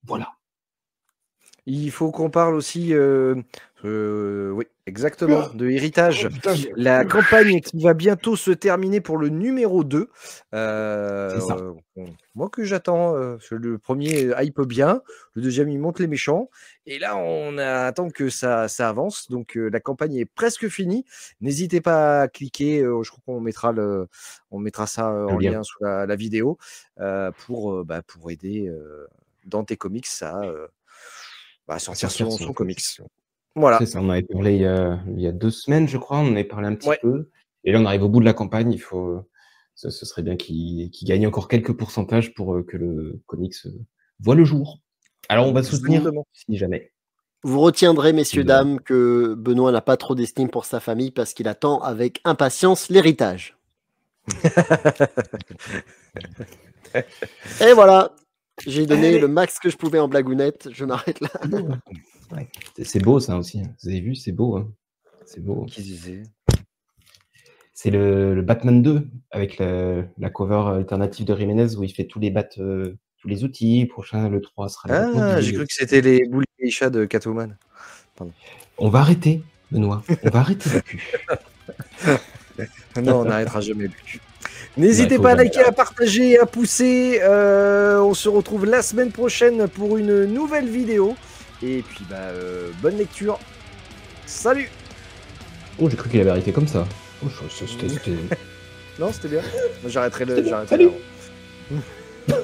Voilà. Il faut qu'on parle aussi, oui, exactement, de Héritage. Oh, putain, La campagne qui va bientôt se terminer pour le numéro 2. C'est ça. Moi que j'attends, parce que le premier hype bien, le deuxième il monte les méchants, et là on attend que ça avance. Donc la campagne est presque finie. N'hésitez pas à cliquer, je crois qu'on mettra ça en lien. lien sous la vidéo pour aider dans tes comics à sortir son comics. Voilà. C'est ça, on en avait parlé il y a 2 semaines, je crois. On en avait parlé un petit Ouais. peu. Et là, on arrive au bout de la campagne. Ce serait bien qu'il gagne encore quelques pourcentages pour que le comics voit le jour. Alors, on va soutenir Exactement. si jamais. Vous retiendrez, messieurs, Voilà. dames, que Benoît n'a pas trop d'estime pour sa famille parce qu'il attend avec impatience l'héritage. Et voilà, j'ai donné le max que je pouvais en blagounette. Je m'arrête là. Ouais. C'est beau, ça aussi. Vous avez vu, c'est beau. Hein. C'est beau. Qui disait? C'est le Batman 2 avec la cover alternative de Jiménez où il fait tous les outils. Prochain, le 3 sera la Ah, j'ai cru que c'était les boules et chats de Catwoman. Pardon. On va arrêter, Benoît. On va arrêter le cul. Non, on n'arrêtera jamais le cul. N'hésitez faut pas à jamais liker, à partager, à pousser. On se retrouve la semaine prochaine pour une nouvelle vidéo. Et puis, bonne lecture. Salut! Oh, j'ai cru qu'il avait arrêté comme ça. Oh, c'était... Non, c'était bien. J'arrêterai C'était bien. j'arrêterai Salut. avant.